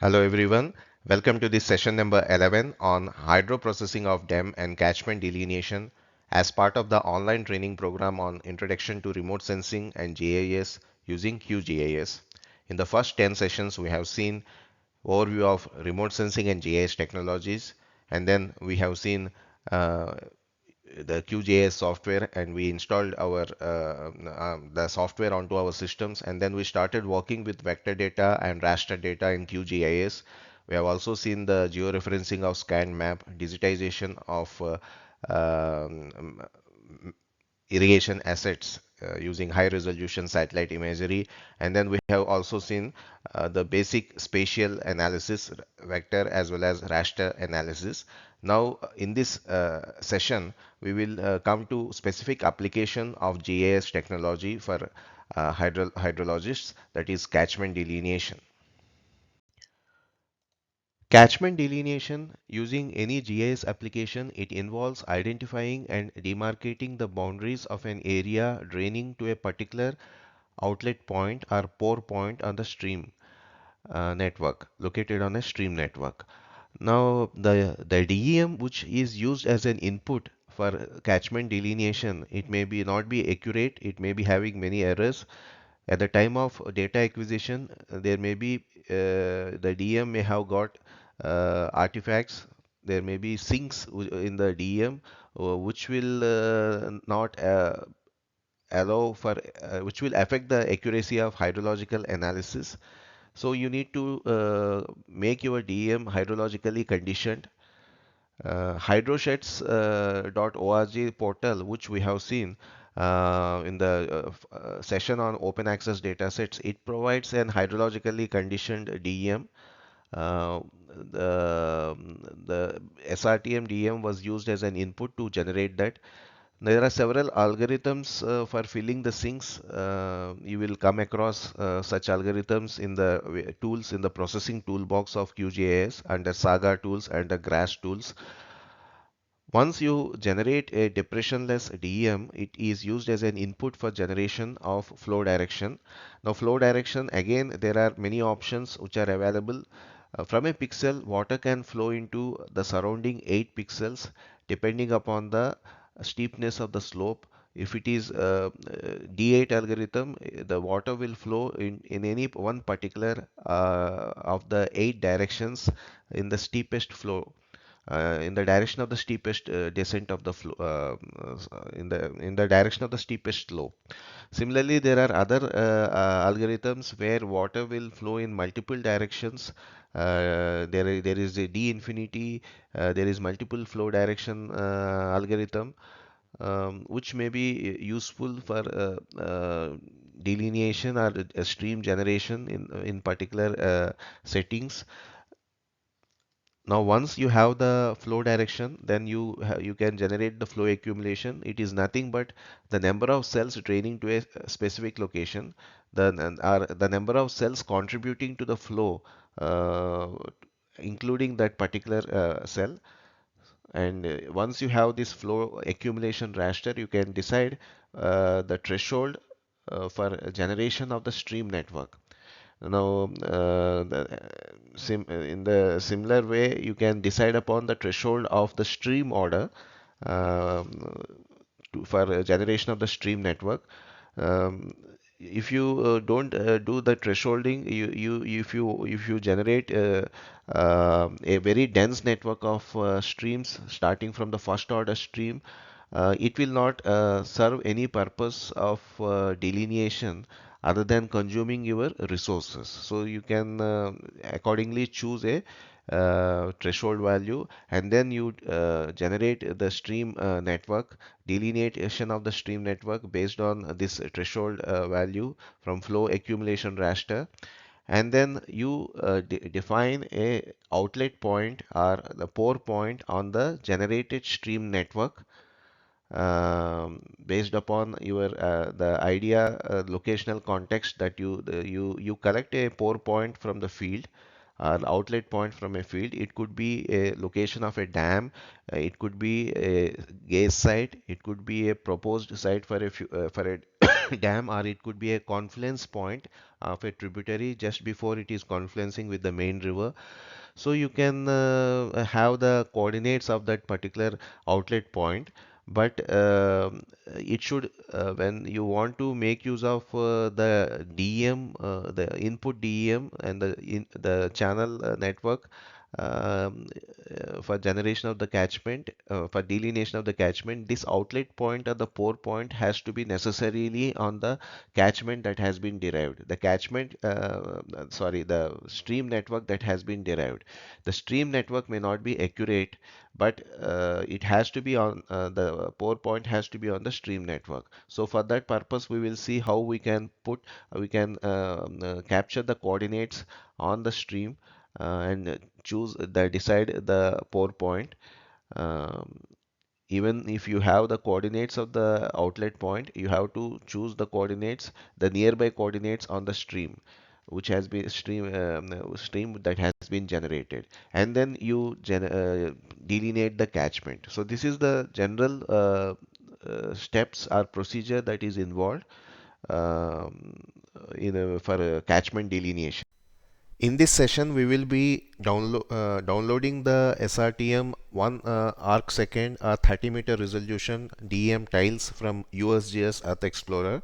Hello everyone, welcome to this session number 11 on hydroprocessing of DEM and catchment delineation as part of the online training program on Introduction to Remote Sensing and GIS using QGIS. In the first 10 sessions we have seen overview of remote sensing and GIS technologies, and then we have seen the QGIS software, and we installed our the software onto our systems, and then we started working with vector data and raster data in QGIS. We have also seen the georeferencing of scanned map, digitization of um, irrigation assets using high resolution satellite imagery, and then we have also seen the basic spatial analysis vector as well as raster analysis. Now in this session we will come to specific application of GIS technology for hydrologists, that is catchment delineation. Catchment delineation using any GIS application, it involves identifying and demarcating the boundaries of an area draining to a particular outlet point or pour point on the stream network located on a stream network. Now the DEM which is used as an input for catchment delineation, it may be not be accurate, it may be having many errors. At the time of data acquisition, there may be the DM may have got artifacts. There may be sinks in the DM which will not allow for which will affect the accuracy of hydrological analysis. So you need to make your DM hydrologically conditioned. Hydrosheds.org portal, which we have seen in the session on open access datasets, it provides an hydrologically conditioned DEM. Uh, the SRTM DEM was used as an input to generate that. There are several algorithms for filling the sinks. You will come across such algorithms in the tools in the processing toolbox of QGIS under Saga tools and the GRASS tools. Once you generate a depressionless DEM, it is used as an input for generation of flow direction. Now, flow direction, again, there are many options which are available. From a pixel, water can flow into the surrounding 8 pixels depending upon the steepness of the slope. If it is D8 algorithm, the water will flow in any one particular of the 8 directions in the steepest flow, in the direction of the steepest descent of the flow, in the direction of the steepest slope. Similarly, there are other algorithms where water will flow in multiple directions. There is a D infinity. There is multiple flow direction algorithm, which may be useful for delineation or stream generation in particular settings. Now, once you have the flow direction, then you can generate the flow accumulation. It is nothing but the number of cells draining to a specific location, the number of cells contributing to the flow, uh, including that particular cell. And once you have this flow accumulation raster, you can decide the threshold for generation of the stream network. Now, in the similar way, you can decide upon the threshold of the stream order for generation of the stream network. Um, if you don't do the thresholding, if you generate a very dense network of streams starting from the first order stream, it will not serve any purpose of delineation other than consuming your resources. So you can accordingly choose a threshold value, and then you generate the stream network, delineation of the stream network based on this threshold value from flow accumulation raster, and then you define a outlet point or the pour point on the generated stream network, based upon your the idea locational context that you collect a pour point from the field an outlet point from a field. It could be a location of a dam, it could be a gas site, it could be a proposed site for for a dam, or it could be a confluence point of a tributary just before it is confluencing with the main river. So you can have the coordinates of that particular outlet point, but it should, when you want to make use of the DEM, the input DEM and the channel network, for generation of the catchment, for delineation of the catchment, this outlet point or the pore point has to be necessarily on the catchment that has been derived. The catchment, sorry, the stream network that has been derived. The stream network may not be accurate, but it has to be on, the pore point has to be on the stream network. So for that purpose, we will see how we can capture the coordinates on the stream, and decide the pore point. Um, Even if you have the coordinates of the outlet point, you have to choose the coordinates, the nearby coordinates on the stream, which has been stream that has been generated, and then you delineate the catchment. So this is the general steps or procedure that is involved um, for catchment delineation. In this session, we will be downloading the SRTM 1 arc second 30-meter resolution DEM tiles from USGS Earth Explorer,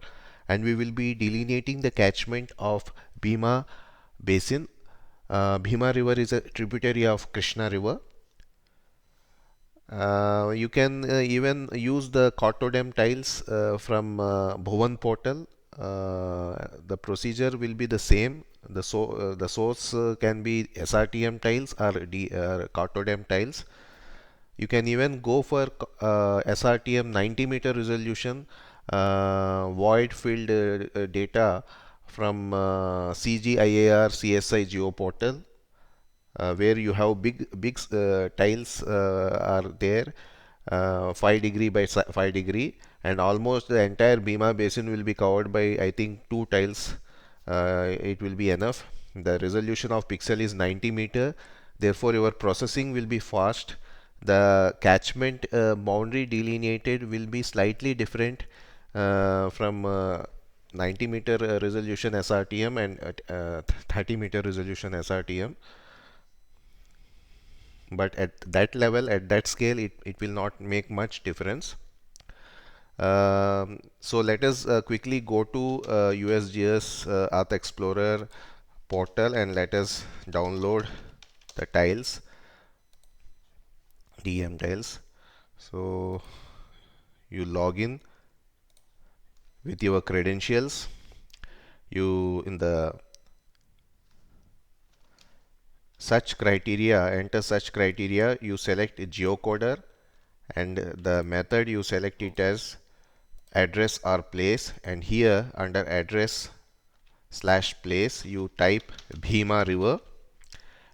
and we will be delineating the catchment of Bhima Basin. Bhima River is a tributary of Krishna River. You can even use the Cartodem tiles from Bhuvan portal. The procedure will be the same. The source can be SRTM tiles or Cartodem tiles. You can even go for SRTM 90-meter resolution void field data from CGIAR CSI Geo portal, where you have big tiles are there, 5 degree by 5 degree, and almost the entire Bhima basin will be covered by, I think, 2 tiles. It will be enough. The resolution of pixel is 90-meter, therefore your processing will be fast. The catchment boundary delineated will be slightly different from 90-meter resolution SRTM and 30-meter resolution SRTM, but at that level, at that scale, it will not make much difference. So let us quickly go to USGS Earth Explorer portal and let us download the tiles, DEM tiles. So you log in with your credentials. You, in the enter such criteria, you select a geocoder, and the method you select it as address or place, and here under address slash place you type Bhima River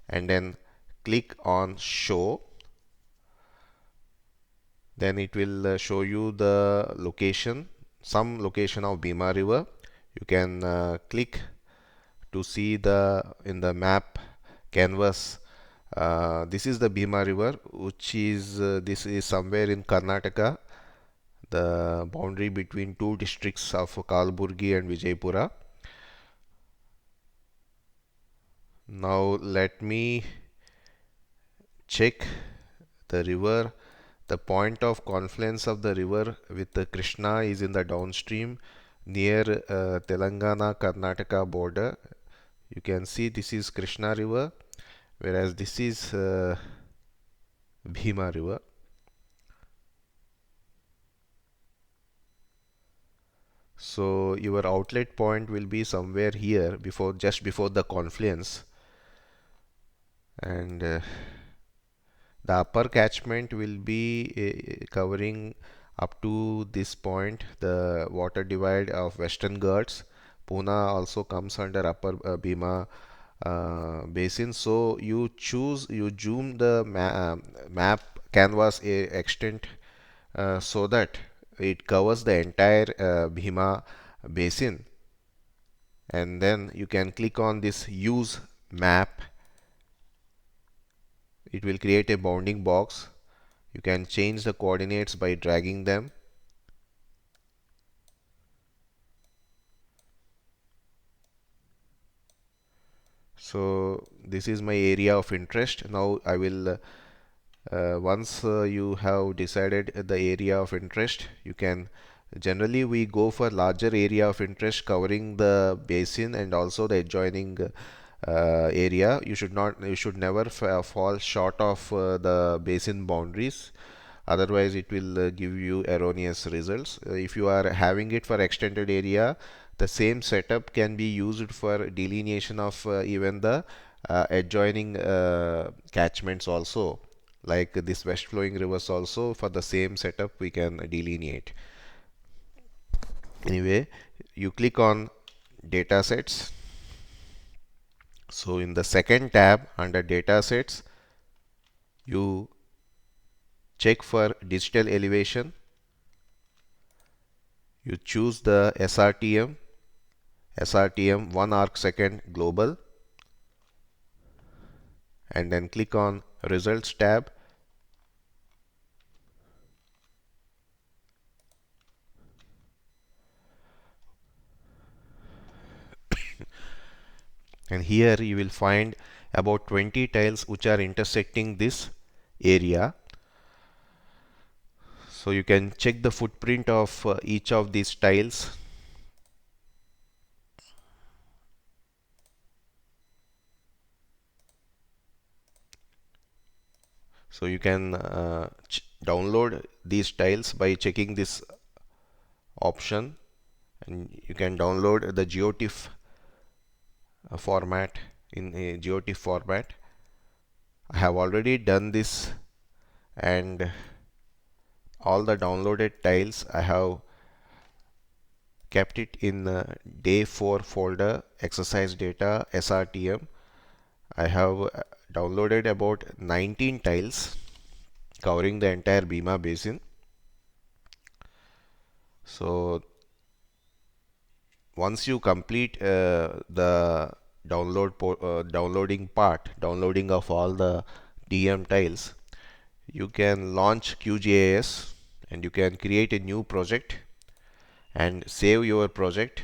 and then click on show. Then it will show you the location, some location of Bhima River. You can click to see the in the map canvas. This is the Bhima River, which is this is somewhere in Karnataka, the boundary between two districts of Kalburgi and Vijaypura. Now let me check the river. The point of confluence of the river with the Krishna is in the downstream near Telangana Karnataka border. You can see this is Krishna River, whereas this is Bhima River. So your outlet point will be somewhere here just before the confluence, and the upper catchment will be covering up to this point, the water divide of Western Ghats. Pune also comes under upper Bhima basin. So you zoom the map canvas extent so that it covers the entire Bhima basin, and then you can click on this use map it will create a bounding box. You can change the coordinates by dragging them. So this is my area of interest. Now I will once you have decided the area of interest, you can generally we go for larger area of interest covering the basin and also the adjoining area. You should never fall short of the basin boundaries. Otherwise, it will give you erroneous results. If you are having it for extended area, the same setup can be used for delineation of even the adjoining catchments also. Like this west flowing rivers also, for the same setup we can delineate. Anyway, you click on data sets. So in the second tab under data sets, you check for digital elevation. You choose the SRTM 1 arc second global, and then click on results tab. And here you will find about 20 tiles which are intersecting this area. So you can check the footprint of each of these tiles. So you can download these tiles by checking this option, and you can download the GeoTIFF format in a GeoTIFF format. I have already done this, and all the downloaded tiles I have kept it in day 4 folder, exercise data SRTM. I have downloaded about 19 tiles covering the entire Bhima basin. So once you complete the downloading of all the DM tiles, you can launch QGIS and you can create a new project and save your project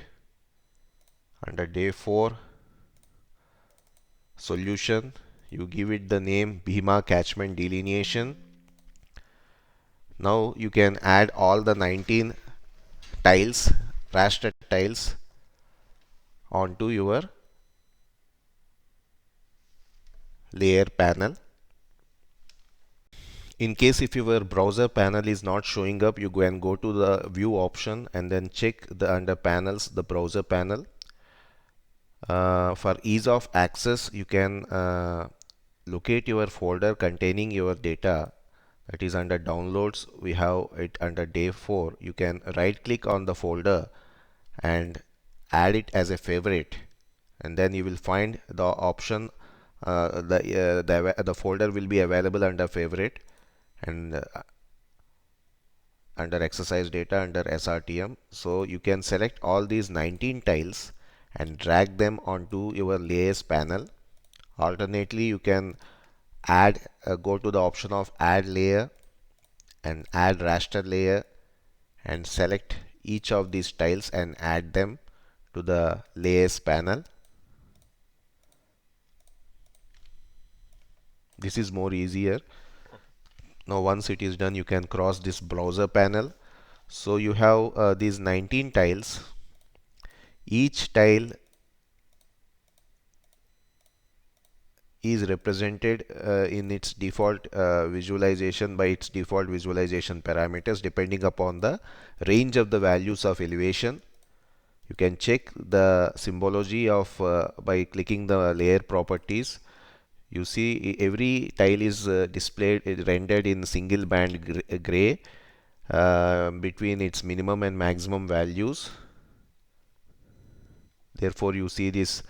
under day 4 solution. You give it the name Bhima Catchment Delineation. Now you can add all the 19 tiles, raster tiles, onto your layer panel. In case if your browser panel is not showing up, you can go to the view option and then check the under panels the browser panel. For ease of access, you can locate your folder containing your data. That is under downloads. We have it under day 4. You can right click on the folder and add it as a favorite, and then you will find the option the folder will be available under favorite, and under exercise data under SRTM. So you can select all these 19 tiles and drag them onto your layers panel. Alternately, you can add go to the option of add layer and add raster layer and select each of these tiles and add them to the layers panel. This is more easier. Now once it is done, you can cross this browser panel. So you have these 19 tiles. Each tile is represented in its default visualization by its default visualization parameters depending upon the range of the values of elevation. You can check the symbology of by clicking the layer properties. You see every tile is displayed rendered in single band gray between its minimum and maximum values. Therefore you see this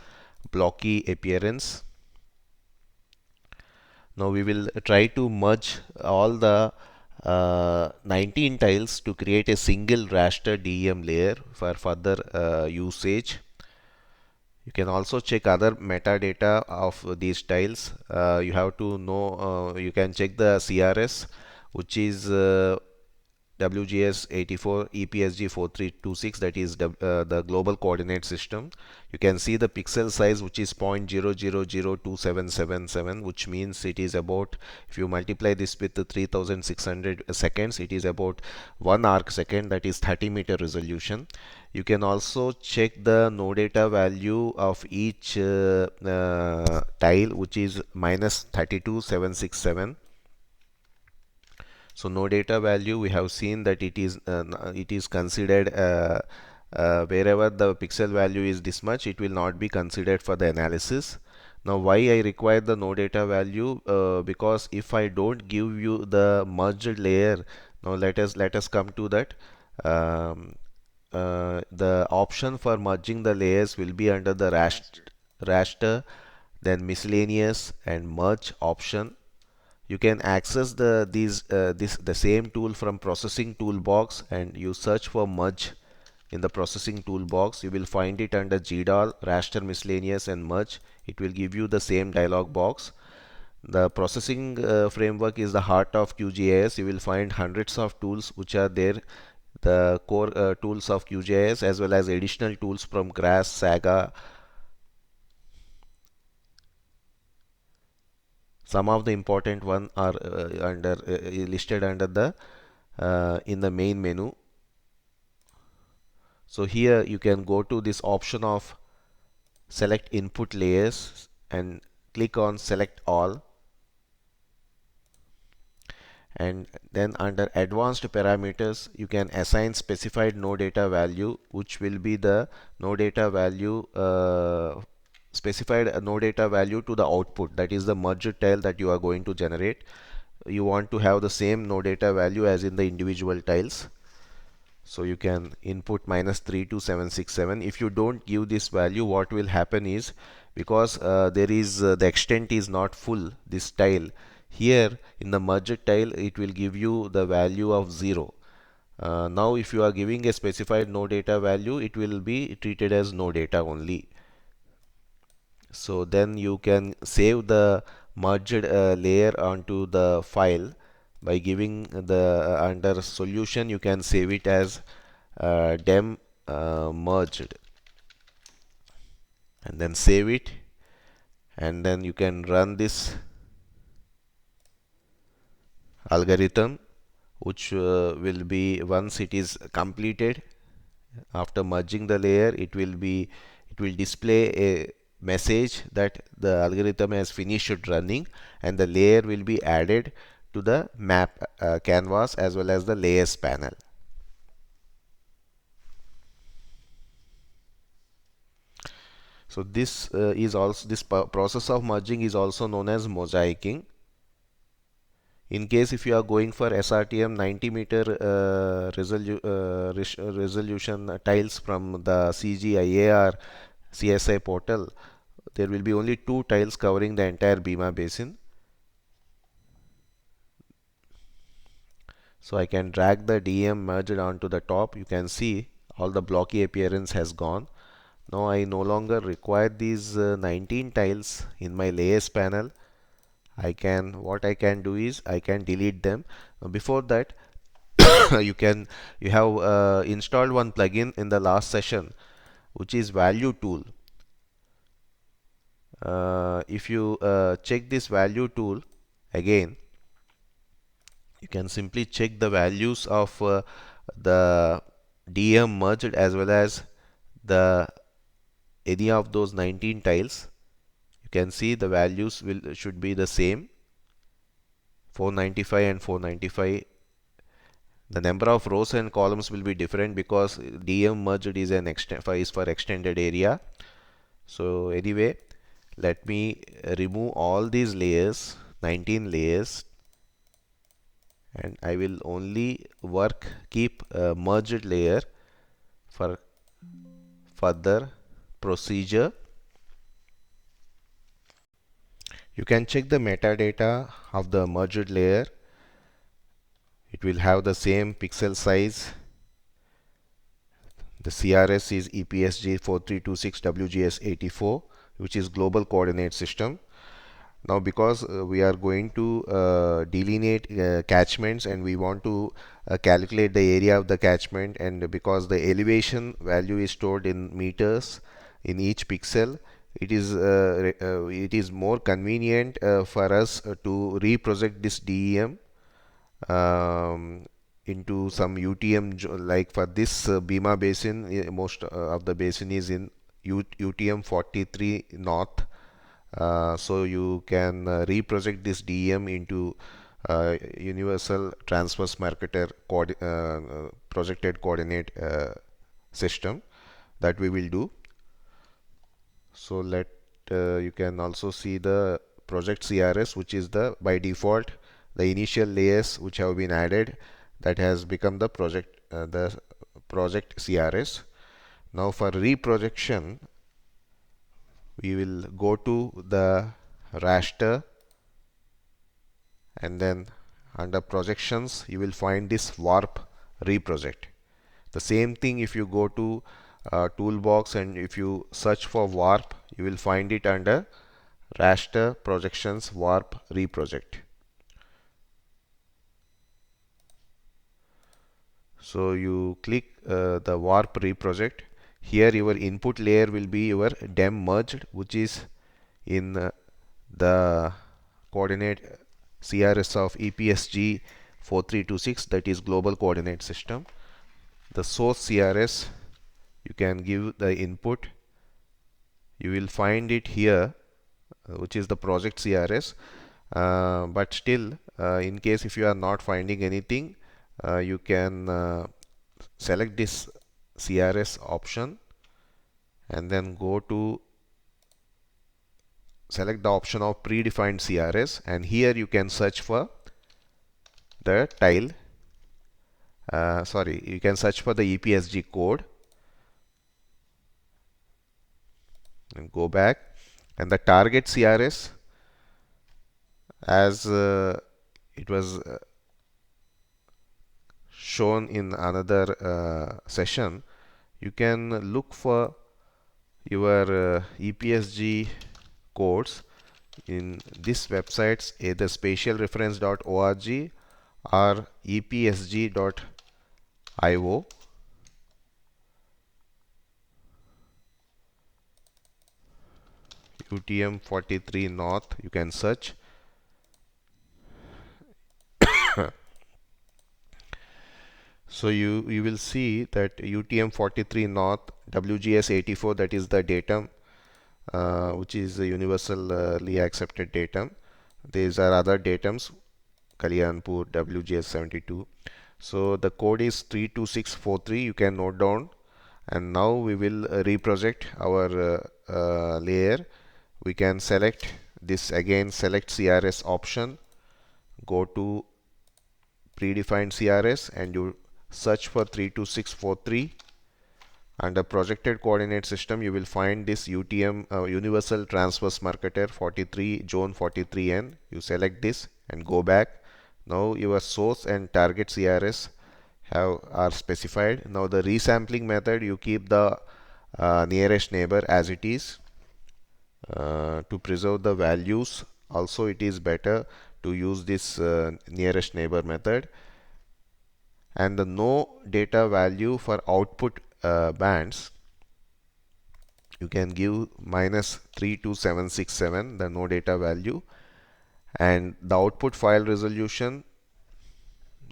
blocky appearance. Now we will try to merge all the 19 tiles to create a single raster DEM layer for further usage. You can also check other metadata of these tiles. You have to know, you can check the CRS, which is WGS 84 EPSG 4326, that is the global coordinate system. You can see the pixel size, which is 0.00027777, which means it is about, if you multiply this with the 3600 seconds, it is about 1 arc second, that is 30-meter resolution. You can also check the no data value of each tile, which is minus 32767. So no data value, we have seen that it is considered wherever the pixel value is this much, it will not be considered for the analysis. Now why I require the no data value? Because if I don't give you the merged layer, now let us come to that. Um, the option for merging the layers will be under the raster, then miscellaneous and merge option. You can access the same tool from processing toolbox, and you search for merge in the processing toolbox. You will find it under GDAL, raster, miscellaneous and merge. It will give you the same dialog box. The processing framework is the heart of QGIS. You will find hundreds of tools which are there, the core tools of QGIS, as well as additional tools from GRASS, Saga. Some of the important one are listed under the in the main menu. So here you can go to this option of select input layers and click on select all, and then under advanced parameters you can assign specified no data value, which will be the no data value specified no data value to the output, that is the merged tile that you are going to generate. You want to have the same no data value as in the individual tiles. So you can input minus 32767. If you don't give this value, what will happen is, because there is the extent is not full, this tile here in the merged tile, it will give you the value of 0. Now if you are giving a specified no data value, it will be treated as no data only. So then you can save the merged layer onto the file by giving the under solution, you can save it as DEM merged, and then save it, and then you can run this algorithm, which will be, once it is completed after merging the layer, it will display a message that the algorithm has finished running, and the layer will be added to the map canvas as well as the layers panel. So this is also, this process of merging is also known as mosaicing. In case if you are going for SRTM 90-meter resolution tiles from the CGIAR CSI portal, there will be only 2 tiles covering the entire Bhima basin. So I can drag the DEM merged onto the top. You can see all the blocky appearance has gone. Now I no longer require these 19 tiles in my layers panel. What I can do is I can delete them. Before that, you have installed one plugin in the last session, which is value tool. If you check this value tool again, you can simply check the values of the DM merged as well as the any of those 19 tiles. You can see the values should be the same, 495 and 495. The number of rows and columns will be different because DM merged is for extended area. So anyway, let me remove all these layers, 19 layers, and I will only keep a merged layer for further procedure. You can check the metadata of the merged layer. It will have the same pixel size, The CRS is EPSG 4326 WGS 84, which is Global Coordinate System. Now, because we are going to delineate catchments, and we want to calculate the area of the catchment, and because the elevation value is stored in meters in each pixel, it is more convenient for us to reproject this DEM um, into some UTM, like for this Bhima basin. Most of the basin is in UTM 43 north. So you can reproject this DEM into universal transverse marketer projected coordinate system that we will do. So you can also see the project CRS, which is the by default the initial layers which have been added, that has become the project CRS. Now for reprojection, we will go to the raster, and then under projections you will find this warp reproject. The same thing, if you go to toolbox and if you search for warp, you will find it under raster projections warp reproject. So you click the warp reproject. Here your input layer will be your DEM merged, which is in the coordinate CRS of EPSG 4326, that is Global Coordinate System. The source CRS, you can give the input. You will find it here, which is the project CRS. But still, in case if you are not finding anything, you can select this CRS option and then go to select the option of predefined CRS, and here you can search for the tile. You can search for the EPSG code and go back, and the target CRS, as it was shown in another session, you can look for your EPSG codes in this websites, either spatialreference.org or epsg.io. UTM 43 north, you can search. So you will see that UTM 43 north WGS 84, that is the datum, which is a universally accepted datum. These are other datums, Kalyanpur WGS 72. So the code is 32643, you can note down. And now we will reproject our layer. We can select this again, select CRS option, go to predefined CRS, and you search for 32643. Under projected coordinate system, you will find this UTM universal transverse marketer 43 zone 43N. You select this and go back. Now your source and target CRS are specified. Now the resampling method, you keep the nearest neighbor as it is to preserve the values. Also, it is better to use this nearest neighbor method. And the no data value for output bands, you can give -32767, the no data value. And the output file resolution,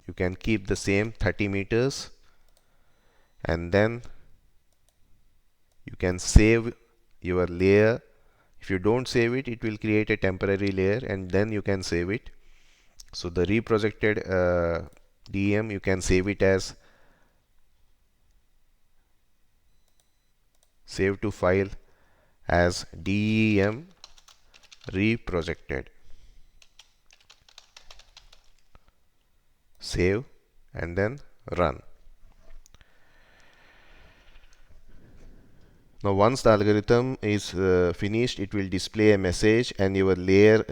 you can keep the same 30 meters, and then you can save your layer. If you don't save it, it will create a temporary layer, and then you can save it. So the reprojected DEM, you can save it as save to file as DEM reprojected. Save and then run. Now once the algorithm is finished, it will display a message, and your layer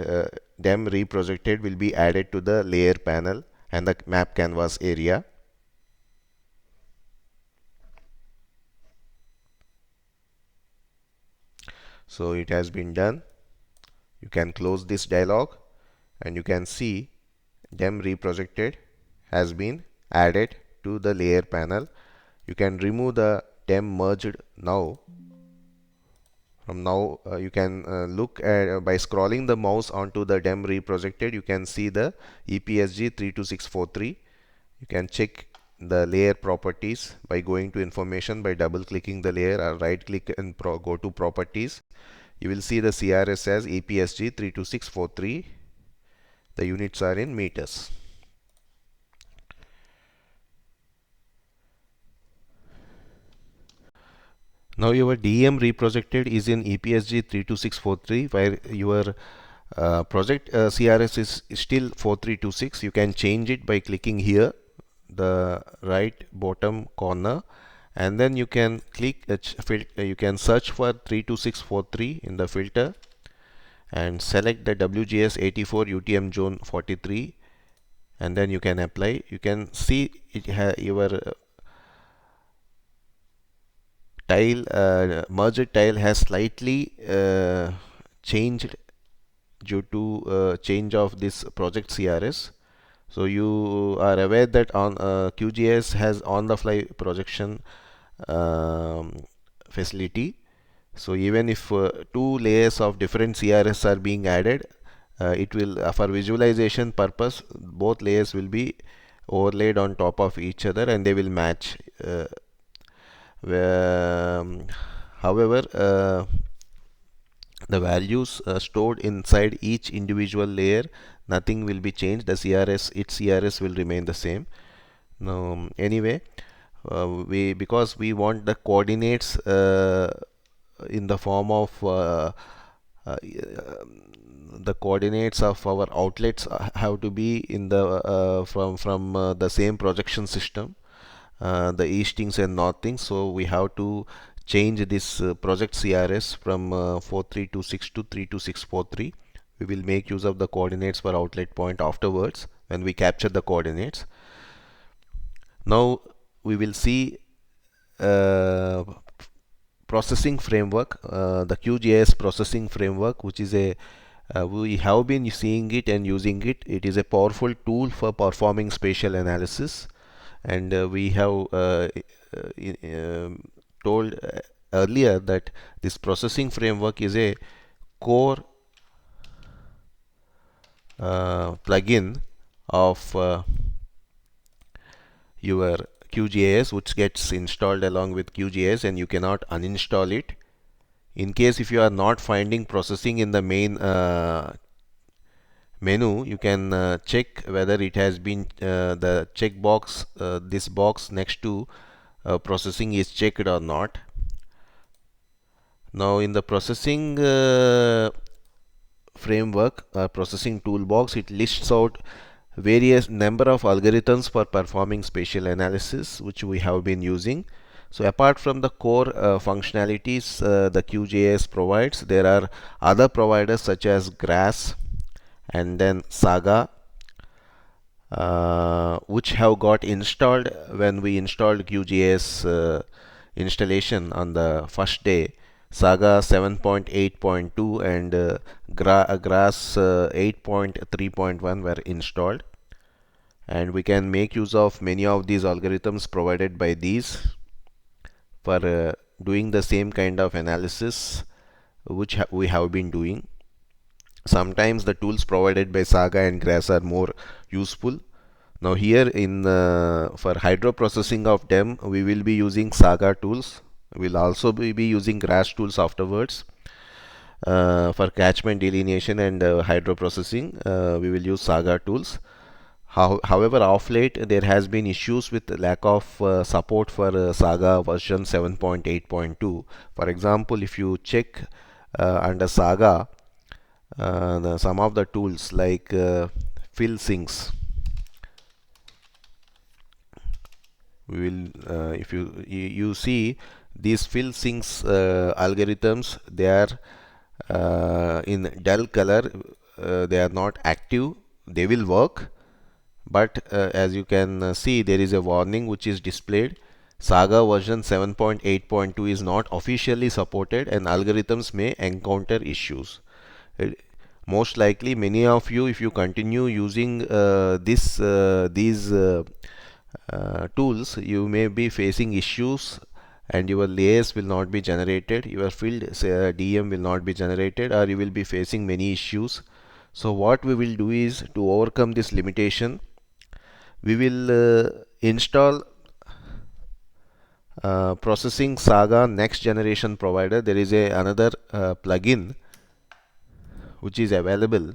DEM reprojected will be added to the layer panel and the map canvas area. So it has been done. You can close this dialog and you can see DEM reprojected has been added to the layer panel. You can remove the DEM merged now. From now, you can look at by scrolling the mouse onto the DEM reprojected, you can see the EPSG 32643. You can check the layer properties by going to information by double clicking the layer, or right click and go to properties. You will see the CRS as EPSG 32643. The units are in meters. Now your DEM reprojected is in EPSG 32643, where your project CRS is still 4326. You can change it by clicking here, the right bottom corner, and then you can click you can search for 32643 in the filter and select the WGS 84 UTM zone 43, and then you can apply. You can see it your merged tile has slightly changed due to change of this project CRS. So you are aware that on QGIS has on-the-fly projection facility. So even if two layers of different CRS are being added, it will for visualization purpose, both layers will be overlaid on top of each other and they will match. Where, however, the values stored inside each individual layer, nothing will be changed. The CRS, its CRS will remain the same. Now, anyway, because we want the coordinates in the form of the coordinates of our outlets have to be in the from the same projection system, the eastings and northings. So we have to change this project CRS from 4326 to 32643. We will make use of the coordinates for outlet point afterwards when we capture the coordinates. Now we will see processing framework, the QGIS processing framework, which is a we have been seeing it and using it. It is a powerful tool for performing spatial analysis, and we have told earlier that this processing framework is a core plugin of your QGIS, which gets installed along with QGIS, and you cannot uninstall it. In case if you are not finding processing in the main menu, you can check whether it has been the checkbox, this box next to processing is checked or not. Now in the processing framework, processing toolbox, it lists out various number of algorithms for performing spatial analysis, which we have been using. So apart from the core functionalities the QGIS provides, there are other providers such as GRASS and then Saga, which have got installed when we installed QGIS installation on the first day. Saga 7.8.2 and GRASS 8.3.1 were installed, and we can make use of many of these algorithms provided by these for doing the same kind of analysis which we have been doing. Sometimes the tools provided by Saga and GRASS are more useful. Now here in for hydroprocessing of DEM, we will be using Saga tools. We'll also be using GRASS tools afterwards. For catchment delineation and hydroprocessing, we will use Saga tools. However, of late there has been issues with lack of support for Saga version 7.8.2. For example, if you check under Saga, some of the tools like fill sinks, we will if you see these fill sinks algorithms, they are in dull color, they are not active. They will work, but as you can see, there is a warning which is displayed Saga version 7.8.2 is not officially supported and algorithms may encounter issues. Most likely, many of you, if you continue using these tools, you may be facing issues and your layers will not be generated, your field DEM will not be generated, or you will be facing many issues. So what we will do is, to overcome this limitation, we will install processing Saga next generation provider. There is another plugin which is available.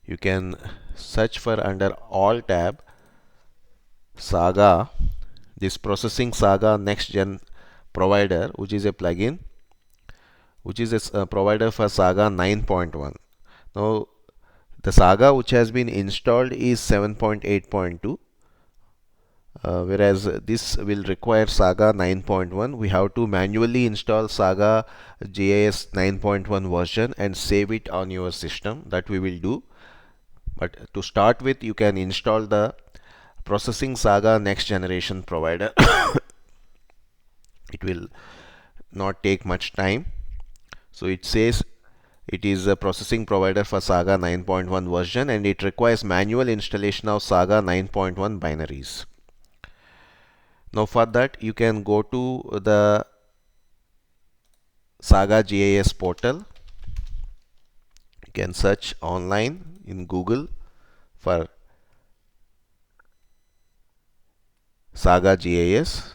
You can search for under all tab Saga, this processing Saga next gen provider, which is a plugin, which is a provider for Saga 9.1. Now the Saga which has been installed is 7.8.2, whereas this will require Saga 9.1. We have to manually install Saga GIS 9.1 version and save it on your system. That we will do. But to start with, you can install the processing Saga next generation provider. It will not take much time. So it says it is a processing provider for Saga 9.1 version and it requires manual installation of Saga 9.1 binaries. Now for that, you can go to the Saga GIS portal. You can search online in Google for Saga GIS.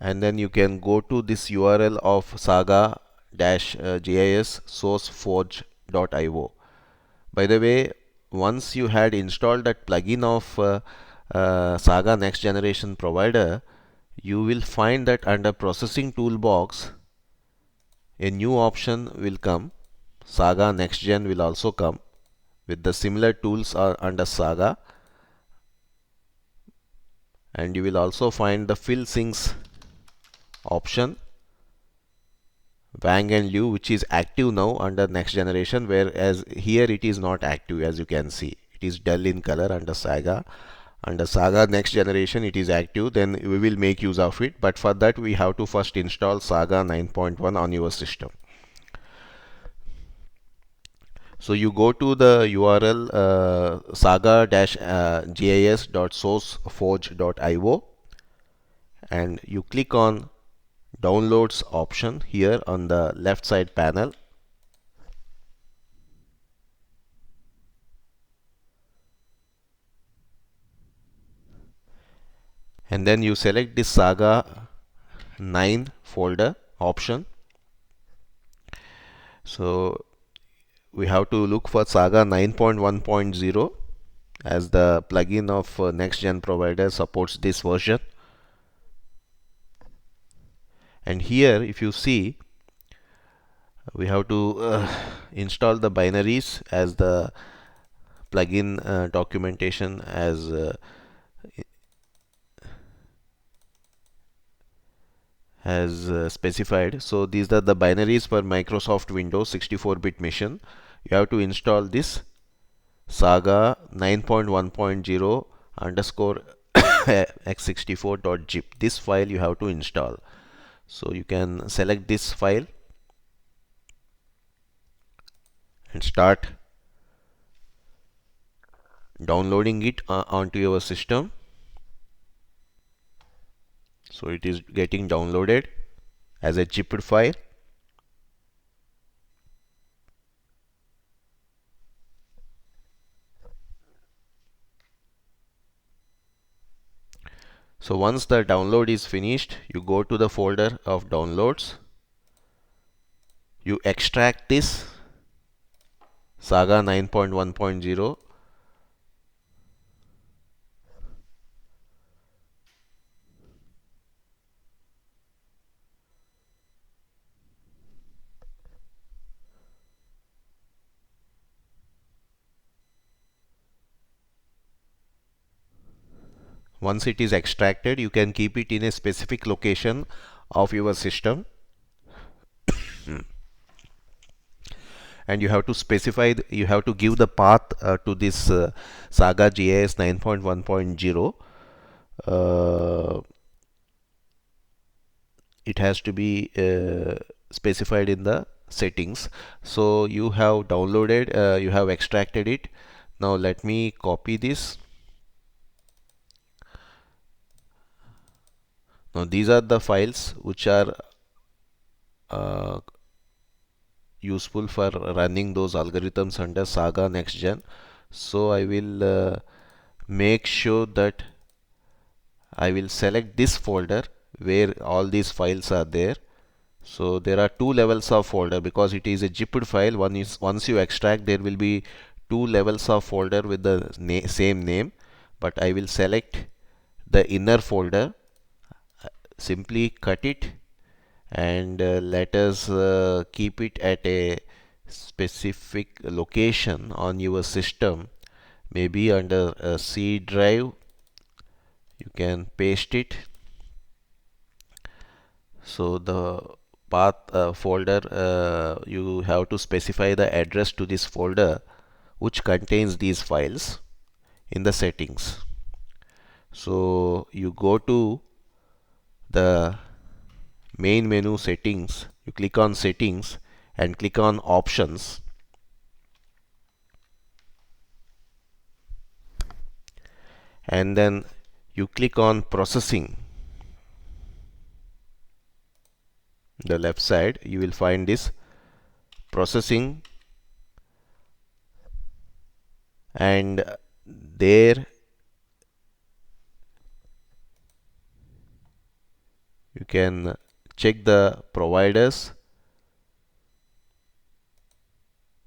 And then you can go to this URL of saga-gis sourceforge.io. By the way, once you had installed that plugin of Saga next generation provider, you will find that under processing toolbox a new option will come. Saga next gen will also come with the similar tools are under Saga, and you will also find the fill sinks option, Wang and Liu, which is active now under next generation, whereas here it is not active. As you can see, it is dull in color under Saga. Under Saga next generation it is active, then we will make use of it, but for that we have to first install Saga 9.1 on your system. So you go to the URL saga-gis.sourceforge.io and you click on downloads option here on the left side panel. And then you select this Saga 9 folder option. So we have to look for Saga 9.1.0 as the plugin of next gen provider supports this version. And here if you see, we have to install the binaries as the plugin documentation has specified. So these are the binaries for Microsoft Windows 64-bit machine. You have to install this Saga 9.1.0 underscore x64.zip. This file you have to install. So you can select this file and start downloading it onto your system. So it is getting downloaded as a zipped file. So once the download is finished, you go to the folder of downloads. You extract this Saga 9.1.0. Once it is extracted, you can keep it in a specific location of your system. and you have to specify, you have to give the path to this Saga GIS 9.1.0. It has to be specified in the settings. So you have downloaded, you have extracted it. Now let me copy this. Now these are the files which are uh, useful for running those algorithms under Saga NextGen. So I will make sure that I will select this folder where all these files are there. So there are two levels of folder because it is a zipped file. One is, once you extract, there will be two levels of folder with the same name, but I will select the inner folder, simply cut it, and let us keep it at a specific location on your system, maybe under a C drive. You can paste it. So the path folder, you have to specify the address to this folder which contains these files in the settings. So you go to the main menu settings, you click on settings and click on options, and then you click on processing. The left side you will find this processing, and there you can check the providers.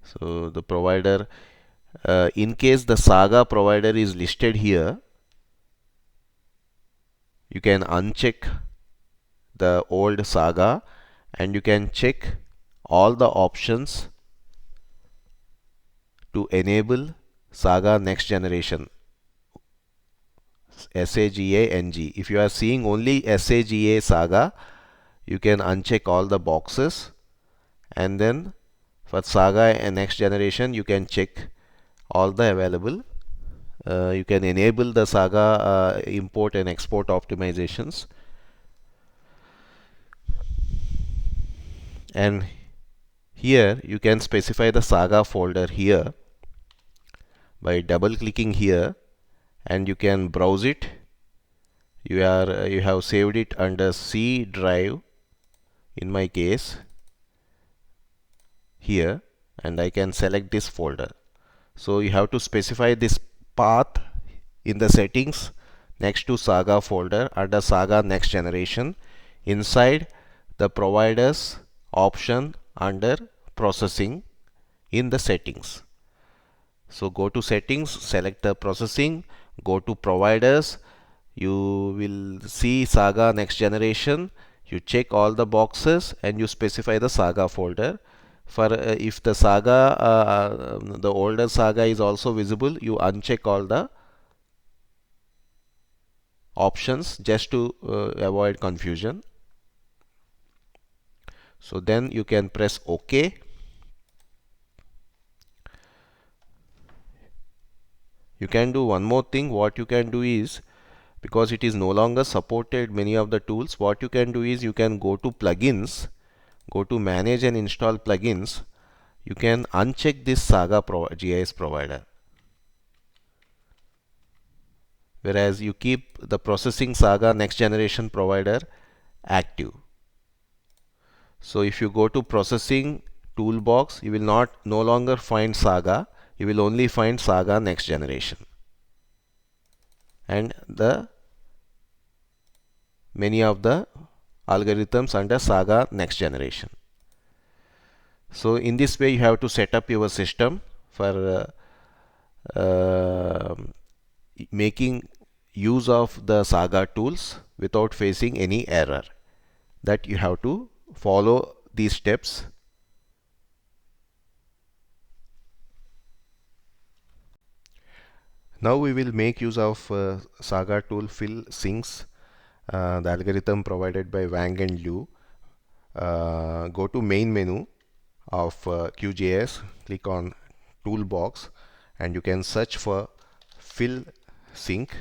So the provider, in case the Saga provider is listed here, you can uncheck the old Saga and you can check all the options to enable Saga next generation, SAGA-NG. If you are seeing only SAGA Saga, you can uncheck all the boxes, and then for Saga and next generation you can check all the available. You can enable the Saga import and export optimizations, and here you can specify the Saga folder here by double clicking here, and you can browse it. You have saved it under C drive in my case here, and I can select this folder. So you have to specify this path in the settings next to Saga folder under Saga next generation, inside the providers option under processing in the settings. So go to settings, select the processing, go to providers, you will see Saga next generation, you check all the boxes and you specify the Saga folder. For if the Saga, the older Saga is also visible, you uncheck all the options just to avoid confusion. So then you can press OK. You can do one more thing. What you can do is, because it is no longer supported many of the tools, what you can do is you can go to plugins, go to manage and install plugins. You can uncheck this Saga GIS provider, whereas you keep the processing Saga next generation provider active. So if you go to processing toolbox, you will no longer find Saga, you will only find Saga next generation and the many of the algorithms under Saga next generation. So in this way you have to set up your system for making use of the Saga tools without facing any error. That you have to follow these steps. Now we will make use of Saga tool fill sinks, the algorithm provided by Wang and Liu. Go to main menu of QGIS, click on toolbox, and you can search for fill sink.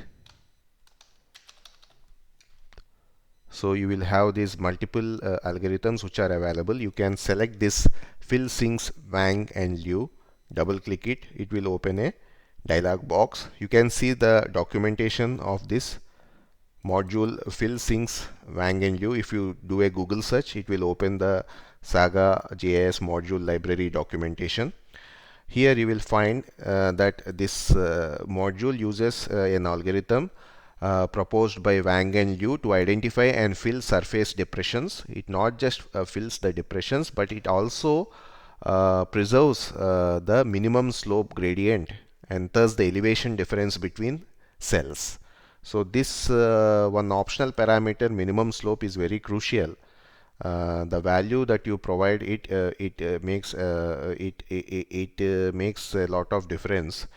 So you will have these multiple algorithms which are available. You can select this fill sinks Wang and Liu, double click it, it will open a dialog box. You can see the documentation of this module fill sinks Wang and Liu. If you do a Google search, it will open the Saga GIS module library documentation. Here you will find that this module uses an algorithm proposed by Wang and Liu to identify and fill surface depressions. It not just fills the depressions, but it also preserves the minimum slope gradient and thus the elevation difference between cells. So this one optional parameter, minimum slope, is very crucial. The value that you provide it makes a lot of difference.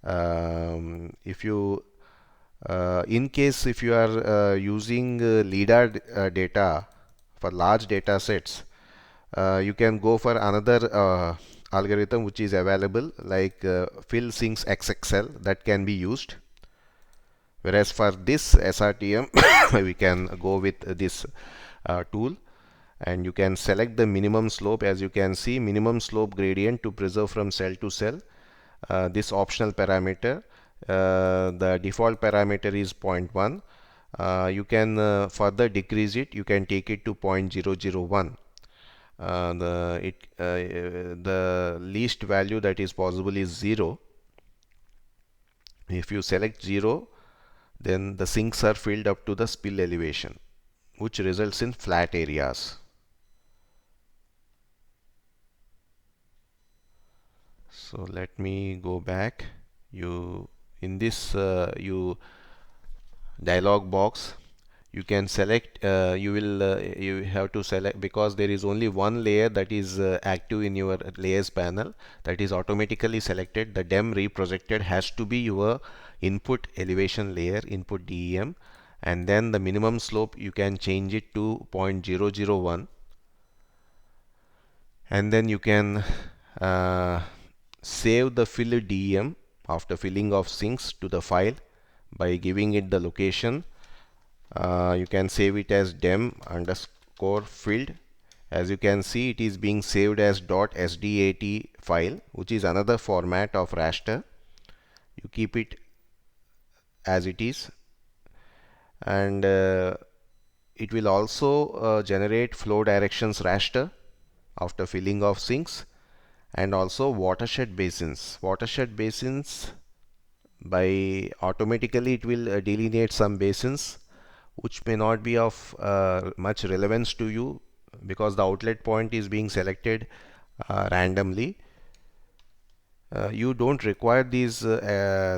If you in case if you are using LIDAR data for large data sets, you can go for another algorithm which is available, like fill sinks XXL, that can be used. Whereas for this SRTM we can go with this tool, and you can select the minimum slope. As you can see, minimum slope gradient to preserve from cell to cell, this optional parameter. The default parameter is 0.1. You can further decrease it. You can take it to 0.001. The least value that is possible is 0. If you select 0, then the sinks are filled up to the spill elevation, which results in flat areas. So let me go back. You in this you dialog box, you can select. You have to select, because there is only one layer that is active in your layers panel, that is automatically selected. The DEM reprojected has to be your input elevation layer, input DEM, and then the minimum slope you can change it to 0.001, and then you can save the filled DEM after filling of sinks to the file by giving it the location. You can save it as dem underscore filled. As you can see, it is being saved as .sdat file, which is another format of raster. You keep it as it is, and it will also generate flow directions raster after filling of sinks, and also watershed basins. Watershed basins, by automatically it will delineate some basins which may not be of much relevance to you, because the outlet point is being selected randomly. You don't require these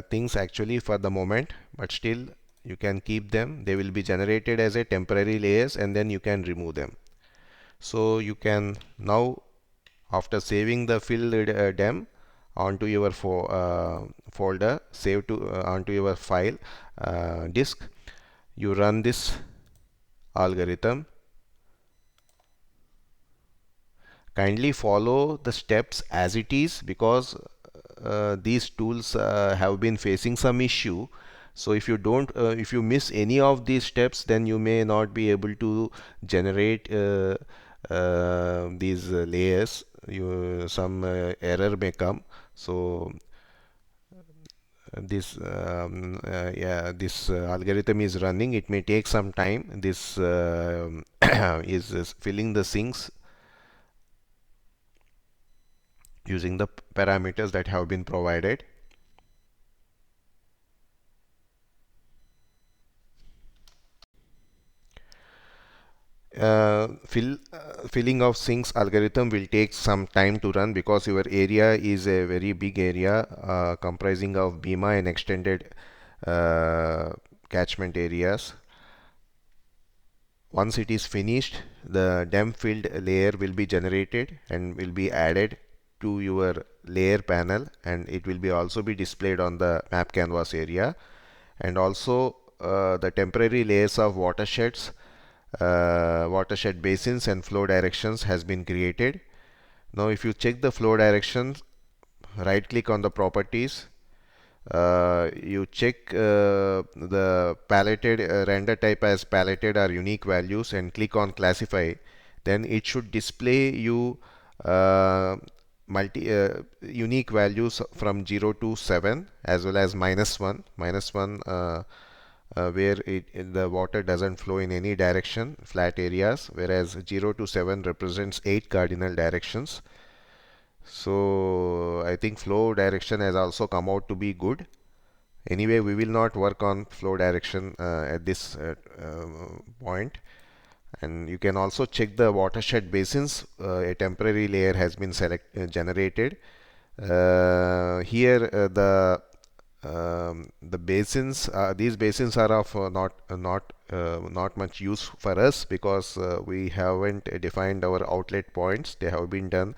things actually for the moment, but still you can keep them. They will be generated as a temporary layers, and then you can remove them. So you can now, after saving the filled DEM onto your folder, save to onto your file disk, you run this algorithm. Kindly follow the steps as it is, because these tools have been facing some issue. So if you don't if you miss any of these steps, then you may not be able to generate these layers. Some error may come. So this algorithm is running. It may take some time. This is filling the sinks using the parameters that have been provided. Filling of sinks algorithm will take some time to run, because your area is a very big area comprising of BIMA and extended catchment areas. Once it is finished, the DEM filled layer will be generated and will be added to your layer panel, and it will be also be displayed on the map canvas area. And also the temporary layers of watersheds, watershed basins and flow directions has been created. Now if you check the flow direction, right click on the properties, you check the paletted render type as paletted or unique values and click on classify. Then it should display you uh, unique values from 0 to 7 as well as -1 where the water doesn't flow in any direction, flat areas, whereas 0 to 7 represents 8 cardinal directions. So I think flow direction has also come out to be good. Anyway, we will not work on flow direction at this point. And you can also check the watershed basins. A temporary layer has been generated. Here the basins, these basins are of not much use for us because we haven't defined our outlet points. They have been done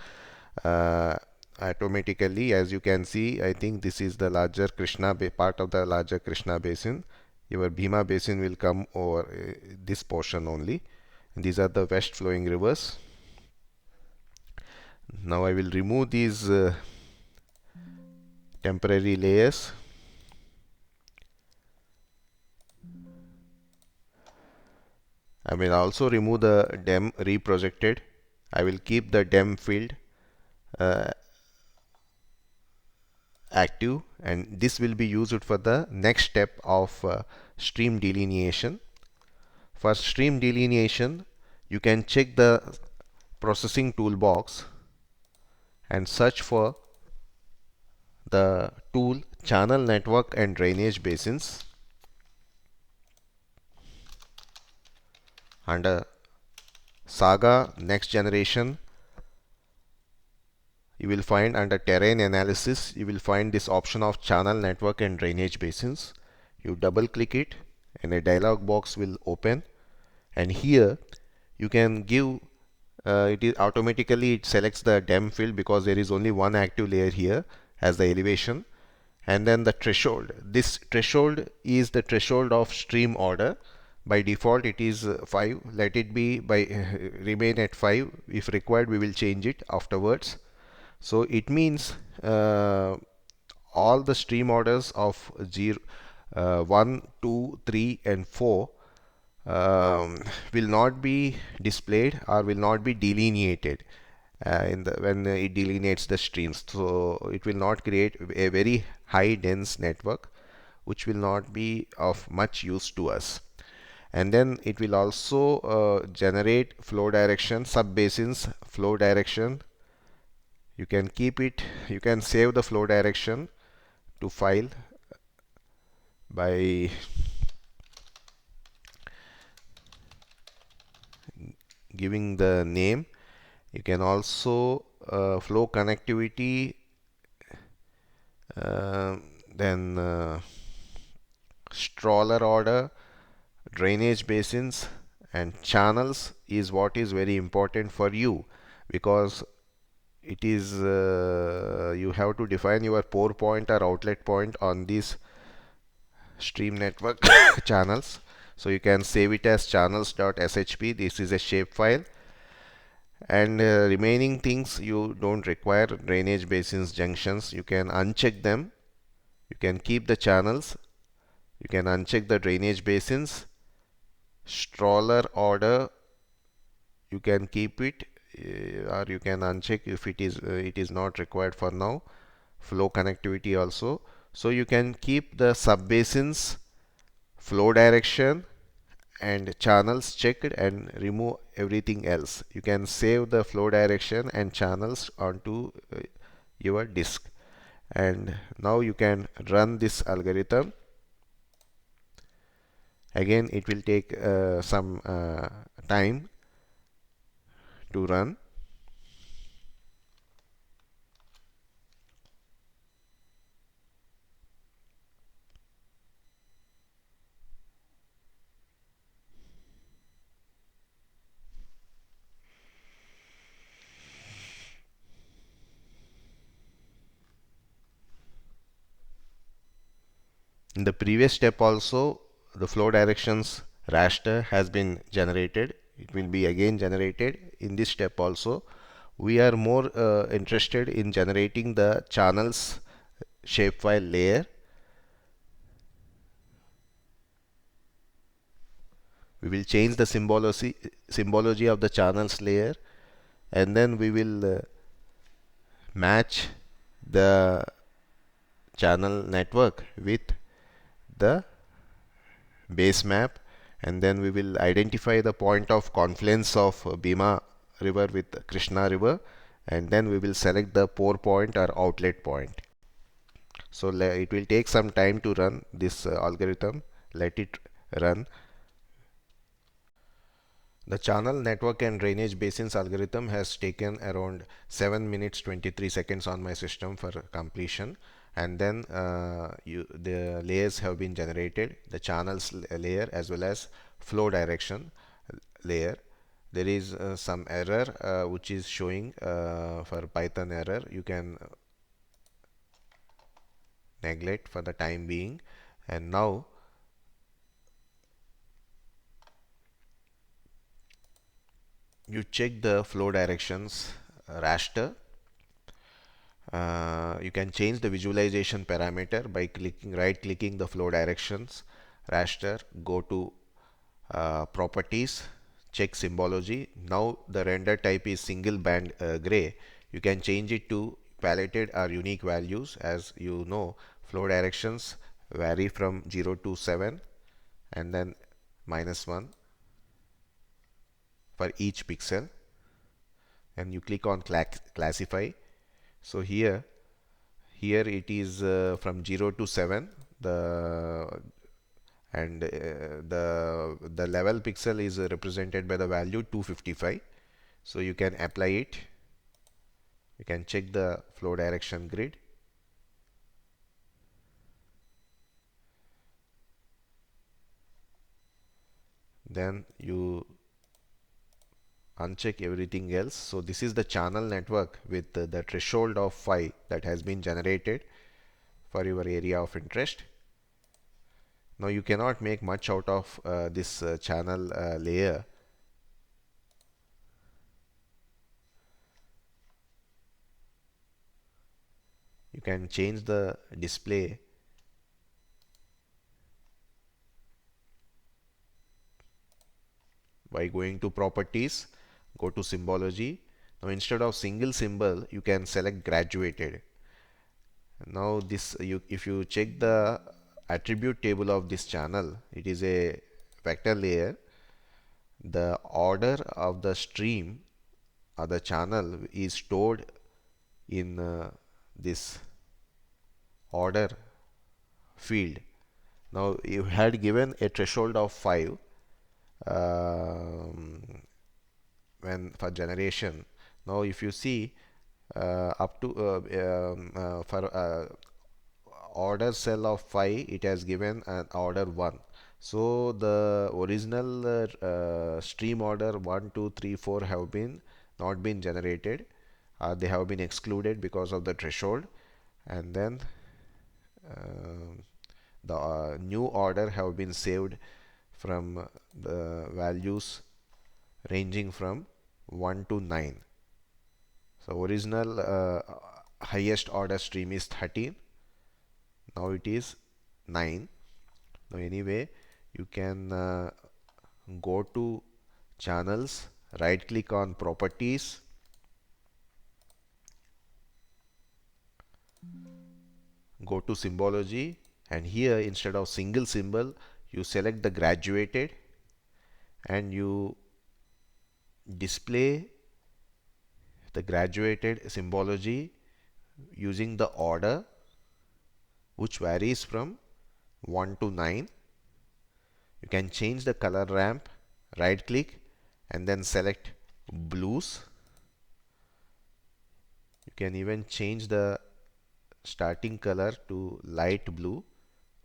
uh, automatically. As you can see, I think this is the larger part of the larger Krishna basin. Your Bhima basin will come over this portion only. And these are the west flowing rivers. Now I will remove these temporary layers. I will also remove the DEM reprojected. I will keep the DEM field uh, active, and this will be used for the next step of stream delineation. For stream delineation, you can check the processing toolbox and search for the tool channel network and drainage basins. Under Saga next generation, you will find under terrain analysis, you will find this option of channel network and drainage basins. You double click it and a dialog box will open, and here you can give it is automatically it selects the DEM field because there is only one active layer here as the elevation, and then the threshold. This threshold is the threshold of stream order. By default it is 5. Let it be by remain at 5. If required we will change it afterwards. So it means all the stream orders of 0, 1, 2, 3 and 4 will not be displayed or will not be delineated when it delineates the streams. So it will not create a very high dense network which will not be of much use to us. And then it will also generate flow direction, sub-basins, flow direction. You can keep it, you can save the flow direction to file by giving the name. You can also flow connectivity, then stroller order, drainage basins and channels is what is very important for you, because it is you have to define your pour point or outlet point on these stream network channels. So you can save it as channels.shp. This is a shapefile, and remaining things you don't require. Drainage basins, junctions, you can uncheck them. You can keep the channels, you can uncheck the drainage basins. Stroller order, you can keep it or you can uncheck if it is not required for now. Flow connectivity also. So you can keep the sub basins, flow direction and channels checked and remove everything else. You can save the flow direction and channels onto your disk, and now you can run this algorithm. Again it will take some time to run. In the previous step also, the flow directions raster has been generated. It will be again generated in this step also. We are more interested in generating the channels shapefile layer. We will change the symbology of the channels layer, and then we will match the channel network with the base map, and then we will identify the point of confluence of Bhima river with Krishna river, and then we will select the pour point or outlet point. So it will take some time to run this algorithm. Let it run. The channel network and drainage basins algorithm has taken around 7 minutes 23 seconds on my system for completion, and then the layers have been generated, the channels layer as well as flow direction layer. There is some error which is showing for Python error. You can neglect for the time being, and now you check the flow directions raster. You can change the visualization parameter by right clicking the flow directions raster, go to properties, check symbology. Now the render type is single band gray. You can change it to paletted or unique values. As you know, flow directions vary from 0 to 7 and then -1 for each pixel, and you click on classify. So here it is from 0 to 7, the and the level pixel is represented by the value 255. So you can apply it. You can check the flow direction grid. Then you uncheck everything else. So this is the channel network with the threshold of 5 that has been generated for your area of interest. Now you cannot make much out of this channel layer. You can change the display by going to properties, go to symbology. Now instead of single symbol, you can select graduated. Now if you check the attribute table of this channel, it is a vector layer. The order of the stream or the channel is stored in this order field. Now you had given a threshold of 5 um, when for generation. Now if you see up to for order cell of 5, it has given an order 1. So the original stream order 1 2 3 4 have been not been generated. They have been excluded because of the threshold, and then the new order have been saved from the values ranging from 1 to 9. So original highest order stream is 13. Now it is 9. Now anyway, you can go to channels, right click on properties, go to symbology, and here instead of single symbol, you select the graduated and you display the graduated symbology using the order which varies from 1 to 9. You can change the color ramp, right click and then select blues. You can even change the starting color to light blue.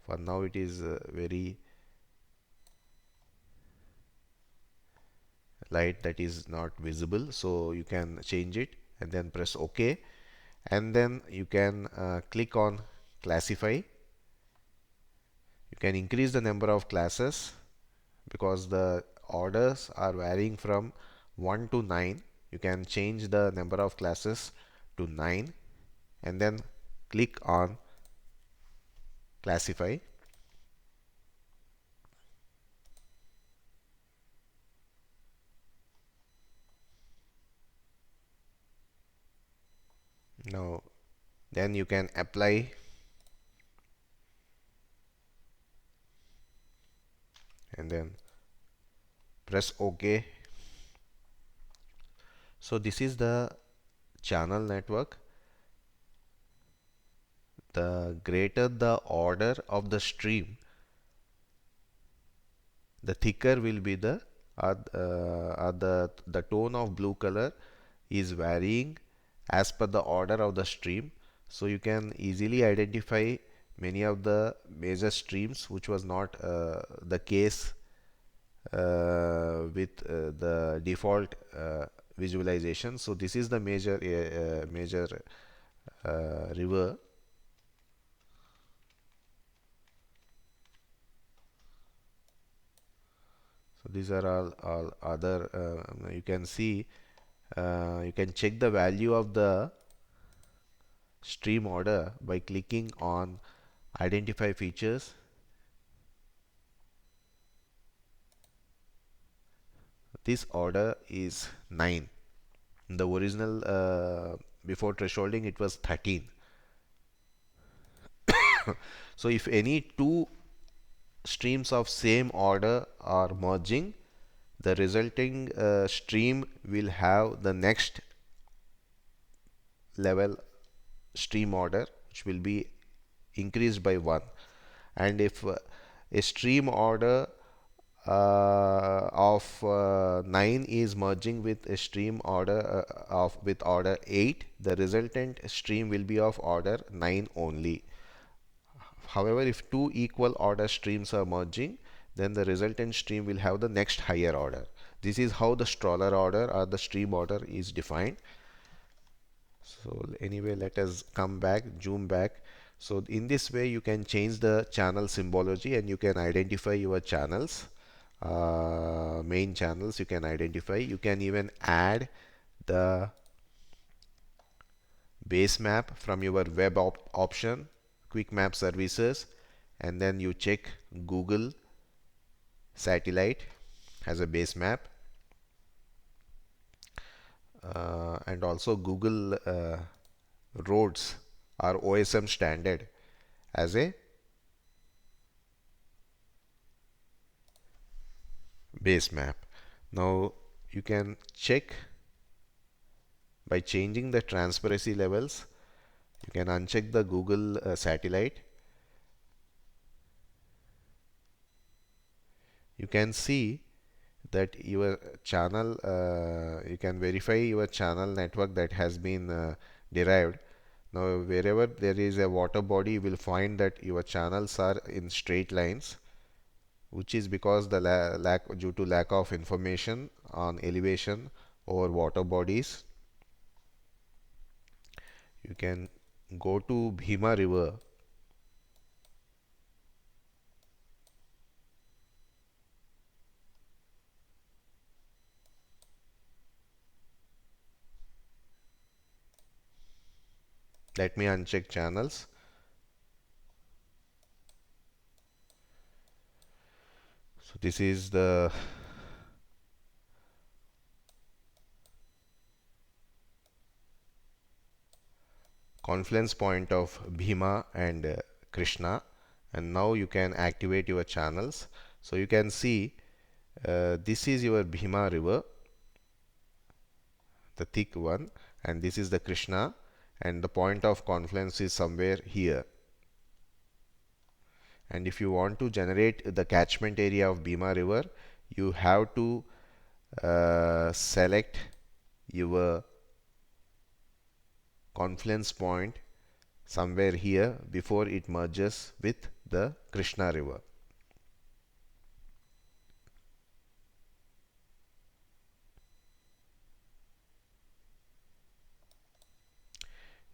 For now it is very light, that is not visible, so you can change it and then press OK, and then you can click on classify. You can increase the number of classes because the orders are varying from 1 to 9. you can change the number of classes to 9 and then click on classify. Now then you can apply and then press OK. So this is the channel network. The greater the order of the stream, the thicker will be the tone of blue color is varying as per the order of the stream. So you can easily identify many of the major streams, which was not the case with the default visualization. So this is the major river. So these are all other. You can see. You can check the value of the stream order by clicking on identify features. This order is 9. The original before thresholding it was 13. So if any two streams of same order are merging, the resulting stream will have the next level stream order, which will be increased by 1. And if a stream order of 9 is merging with a stream order of with order 8, the resultant stream will be of order 9 only. However, if two equal order streams are merging, then the resultant stream will have the next higher order. This is how the Stoller order or the stream order is defined. So anyway, let us come back, zoom back. So in this way you can change the channel symbology and you can identify your channels. Main channels you can identify. You can even add the base map from your web option, quick map services, and then you check Google satellite as a base map, and also Google roads or OSM standard as a base map. Now you can check by changing the transparency levels. You can uncheck the Google satellite. You can see that your channel, you can verify your channel network that has been derived. Now wherever there is a water body, you will find that your channels are in straight lines, which is because the due to lack of information on elevation or water bodies. You can go to Bhima river. Let me uncheck channels. So this is the confluence point of Bhima and Krishna, and now you can activate your channels. So you can see this is your Bhima river, the thick one, and this is the Krishna, and the point of confluence is somewhere here. And if you want to generate the catchment area of Bhima river, you have to select your confluence point somewhere here before it merges with the Krishna river.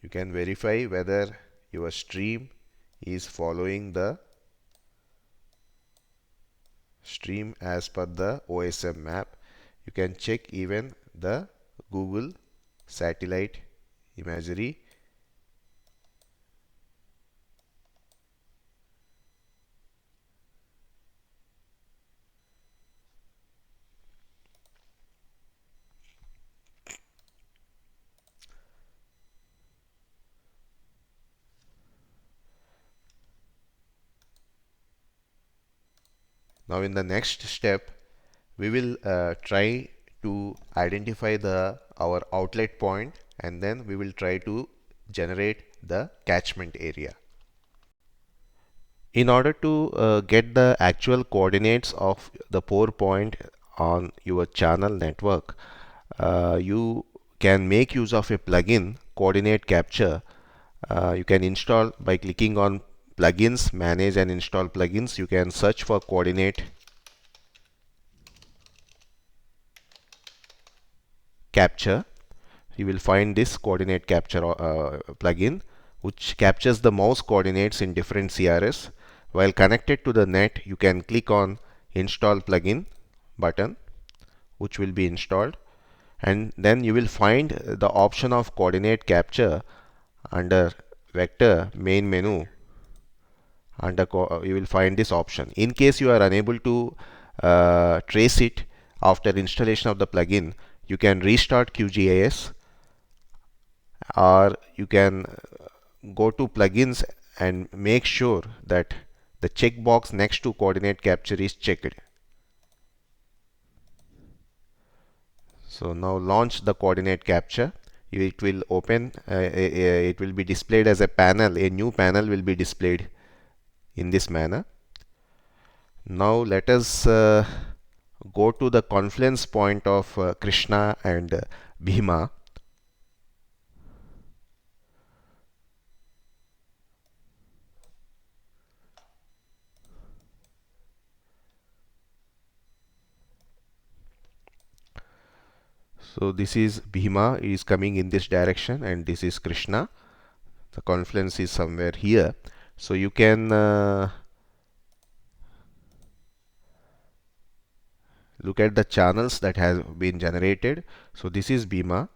You can verify whether your stream is following the stream as per the OSM map. You can check even the Google satellite imagery. Now in the next step, we will try to identify the our outlet point, and then we will try to generate the catchment area. In order to get the actual coordinates of the pore point on your channel network, you can make use of a plugin, coordinate capture. You can install by clicking on plugins, manage and install plugins. You can search for coordinate capture. You will find this coordinate capture plugin, which captures the mouse coordinates in different CRS. While connected to the net, you can click on install plugin button, which will be installed, and then you will find the option of coordinate capture under vector main menu. Under you will find this option. In case you are unable to trace it after installation of the plugin, you can restart QGIS, or you can go to plugins and make sure that the checkbox next to coordinate capture is checked. So now launch the coordinate capture. It will open, it will be displayed as a panel. A new panel will be displayed in this manner. Now let us go to the confluence point of Krishna and Bhima. So this is Bhima is coming in this direction, and this is Krishna. The confluence is somewhere here. So you can look at the channels that have been generated. So this is Bhima,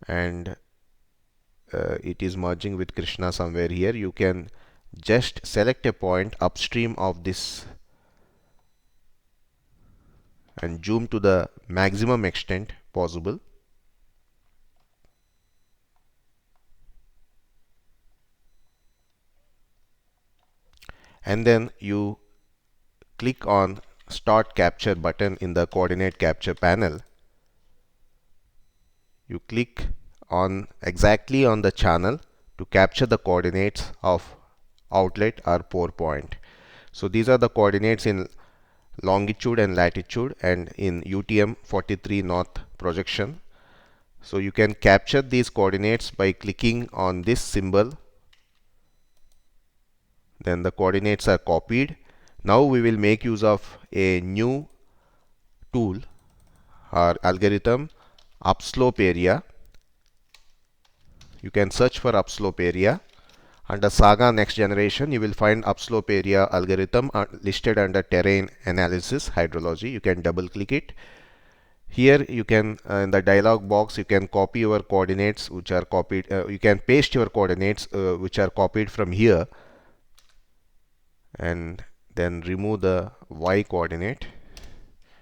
and it is merging with Krishna somewhere here. You can just select a point upstream of this and zoom to the maximum extent possible. And then you click on Start Capture button in the coordinate capture panel. You click on exactly on the channel to capture the coordinates of outlet or pore point. So these are the coordinates in longitude and latitude and in UTM 43 north projection. So you can capture these coordinates by clicking on this symbol. Then the coordinates are copied. Now we will make use of a new tool or algorithm, upslope area. You can search for upslope area. Under Saga Next Generation, you will find upslope area algorithm listed under terrain analysis hydrology. You can double click it. Here you can in the dialog box you can copy your coordinates which are copied. You can paste your coordinates which are copied from here, and then remove the y coordinate.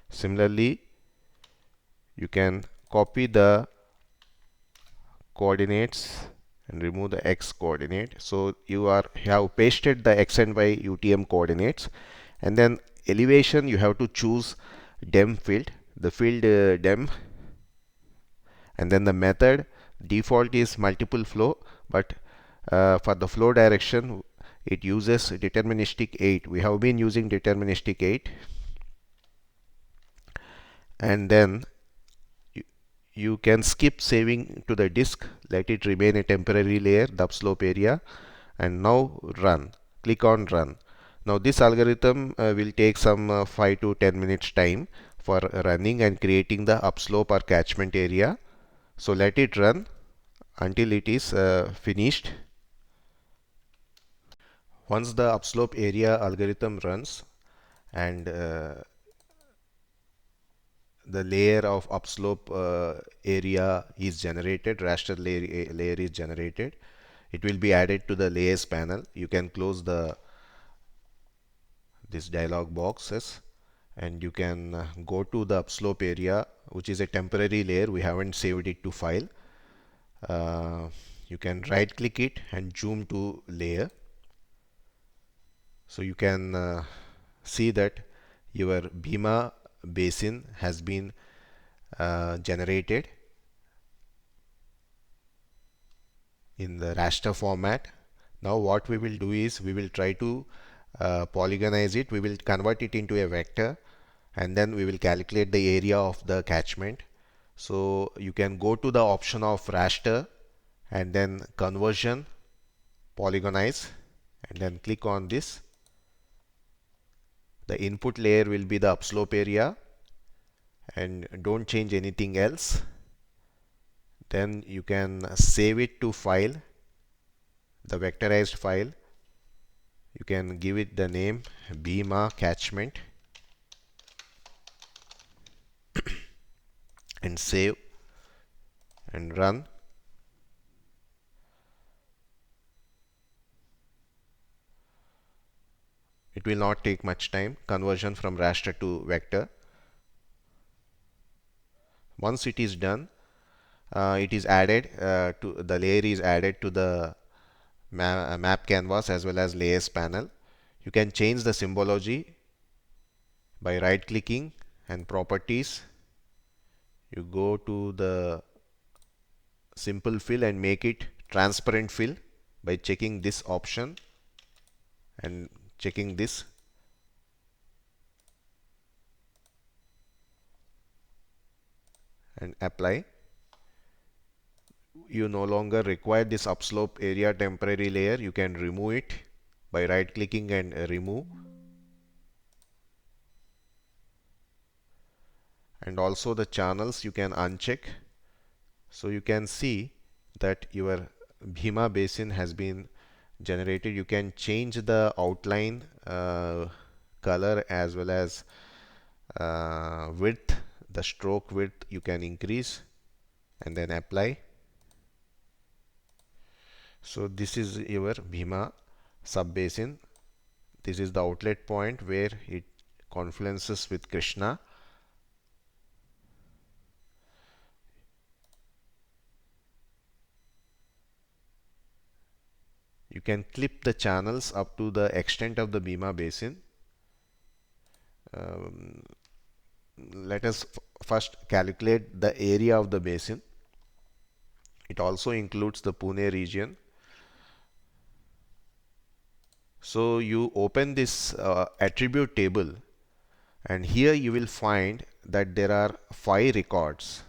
Similarly, you can copy the coordinates and remove the x coordinate. So you have pasted the x and y UTM coordinates, and then elevation you have to choose DEM field, the field DEM, and then the method default is multiple flow, but for the flow direction it uses deterministic 8. We have been using deterministic 8, and then you can skip saving to the disk, let it remain a temporary layer, the upslope area, and now run. Click on run. Now this algorithm will take some 5 to 10 minutes time for running and creating the upslope or catchment area. So let it run until it is finished. Once the upslope area algorithm runs and the layer of upslope area is generated, raster layer is generated. It will be added to the layers panel. You can close this dialog boxes, and you can go to the upslope area, which is a temporary layer. We haven't saved it to file. Uh, you can right click it and zoom to layer. So you can see that your Bhima basin has been generated in the raster format. Now what we will do is we will try to polygonize it. We will convert it into a vector, and then we will calculate the area of the catchment. So you can go to the option of raster and then conversion, polygonize, and then click on this. The input layer will be the upslope area, and don't change anything else. Then you can save it to file, the vectorized file. You can give it the name Bhima catchment and save and run. It will not take much time, conversion from raster to vector. Once it is done, it is added to the layer is added to the map canvas as well as layers panel. You can change the symbology by right clicking and properties. You go to the simple fill and make it transparent fill by checking this option and checking this. And apply. You no longer require this upslope area temporary layer. You can remove it by right clicking and remove. And also the channels you can uncheck. So you can see that your Bhima basin has been generated. You can change the outline color as well as width. The stroke width you can increase and then apply. So this is your Bhima sub-basin. This is the outlet point where it confluences with Krishna. You can clip the channels up to the extent of the Bhima basin. Let us first calculate the area of the basin. It also includes the Pune region. So you open this attribute table, and here you will find that there are 5 records.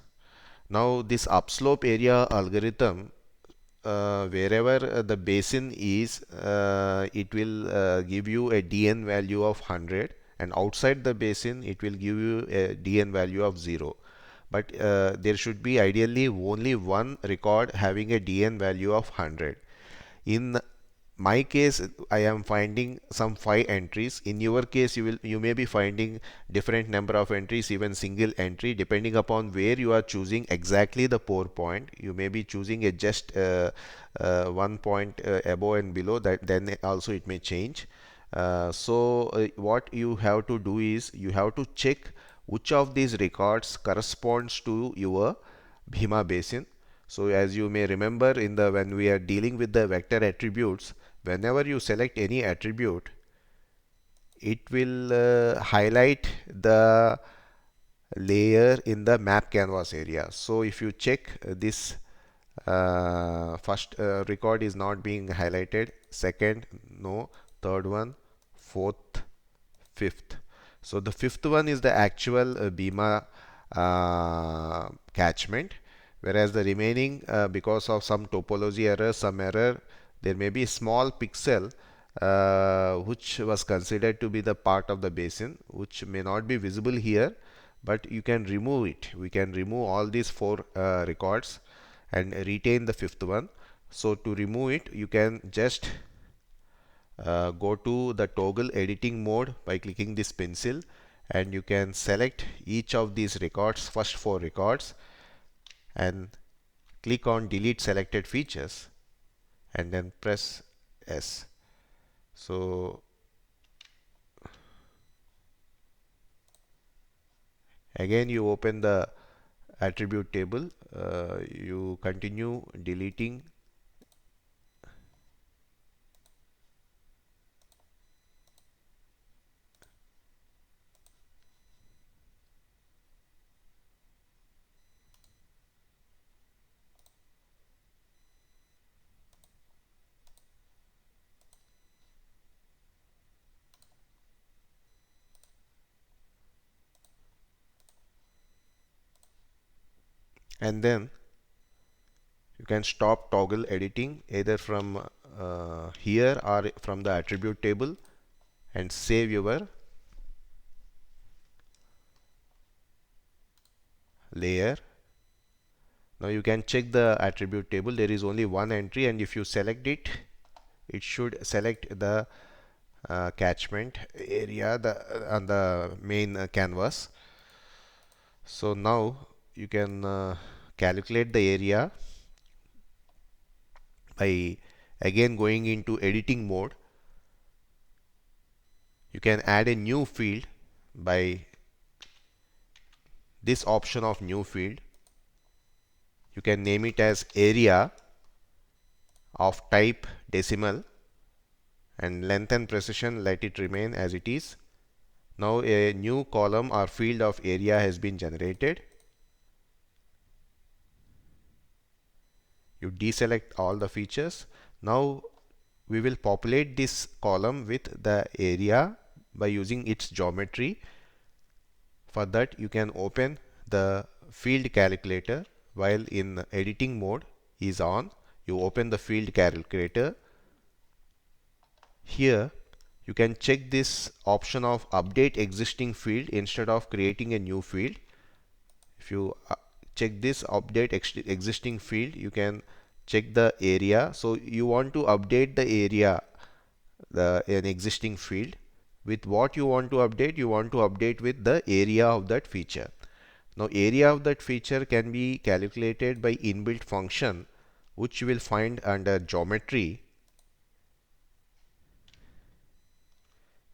Now this upslope area algorithm, wherever the basin is, it will give you a DN value of 100, and outside the basin it will give you a DN value of 0. But there should be ideally only one record having a DN value of 100. In my case, I am finding some 5 entries. In your case, you may be finding different number of entries, even single entry, depending upon where you are choosing exactly the pour point. You may be choosing a just 1 point above and below that, then also it may change. So what you have to do is you have to check which of these records corresponds to your Bhima basin. So as you may remember, in the when we are dealing with the vector attributes, whenever you select any attribute, it will highlight the layer in the map canvas area. So if you check this first record is not being highlighted, second no, third one, fourth, fifth. So the fifth one is the actual Bhima catchment, whereas the remaining, because of some topology error, some error, there may be a small pixel which was considered to be the part of the basin, which may not be visible here, but you can remove it. We can remove all these 4 records and retain the fifth one. So to remove it, you can just go to the toggle editing mode by clicking this pencil and you can select each of these records, first 4 records, and click on delete selected features and then press S. So again you open the attribute table, you continue deleting, and then you can stop toggle editing either from here or from the attribute table and save your layer. Now you can check the attribute table. There is only one entry, and if you select it, it should select the catchment area on the main canvas. So now you can calculate the area by again going into editing mode. You can add a new field by this option of new field. You can name it as area of type decimal, and length and precision let it remain as it is. Now a new column or field of area has been generated. You deselect all the features. Now we will populate this column with the area by using its geometry. For that you can open the field calculator while in editing mode is on. You open the field calculator. Here you can check this option of update existing field instead of creating a new field. If you check this update existing field, you can check the area. So you want to update the area, an existing field. With what you want to update? You want to update with the area of that feature. Now area of that feature can be calculated by inbuilt function, which you will find under geometry.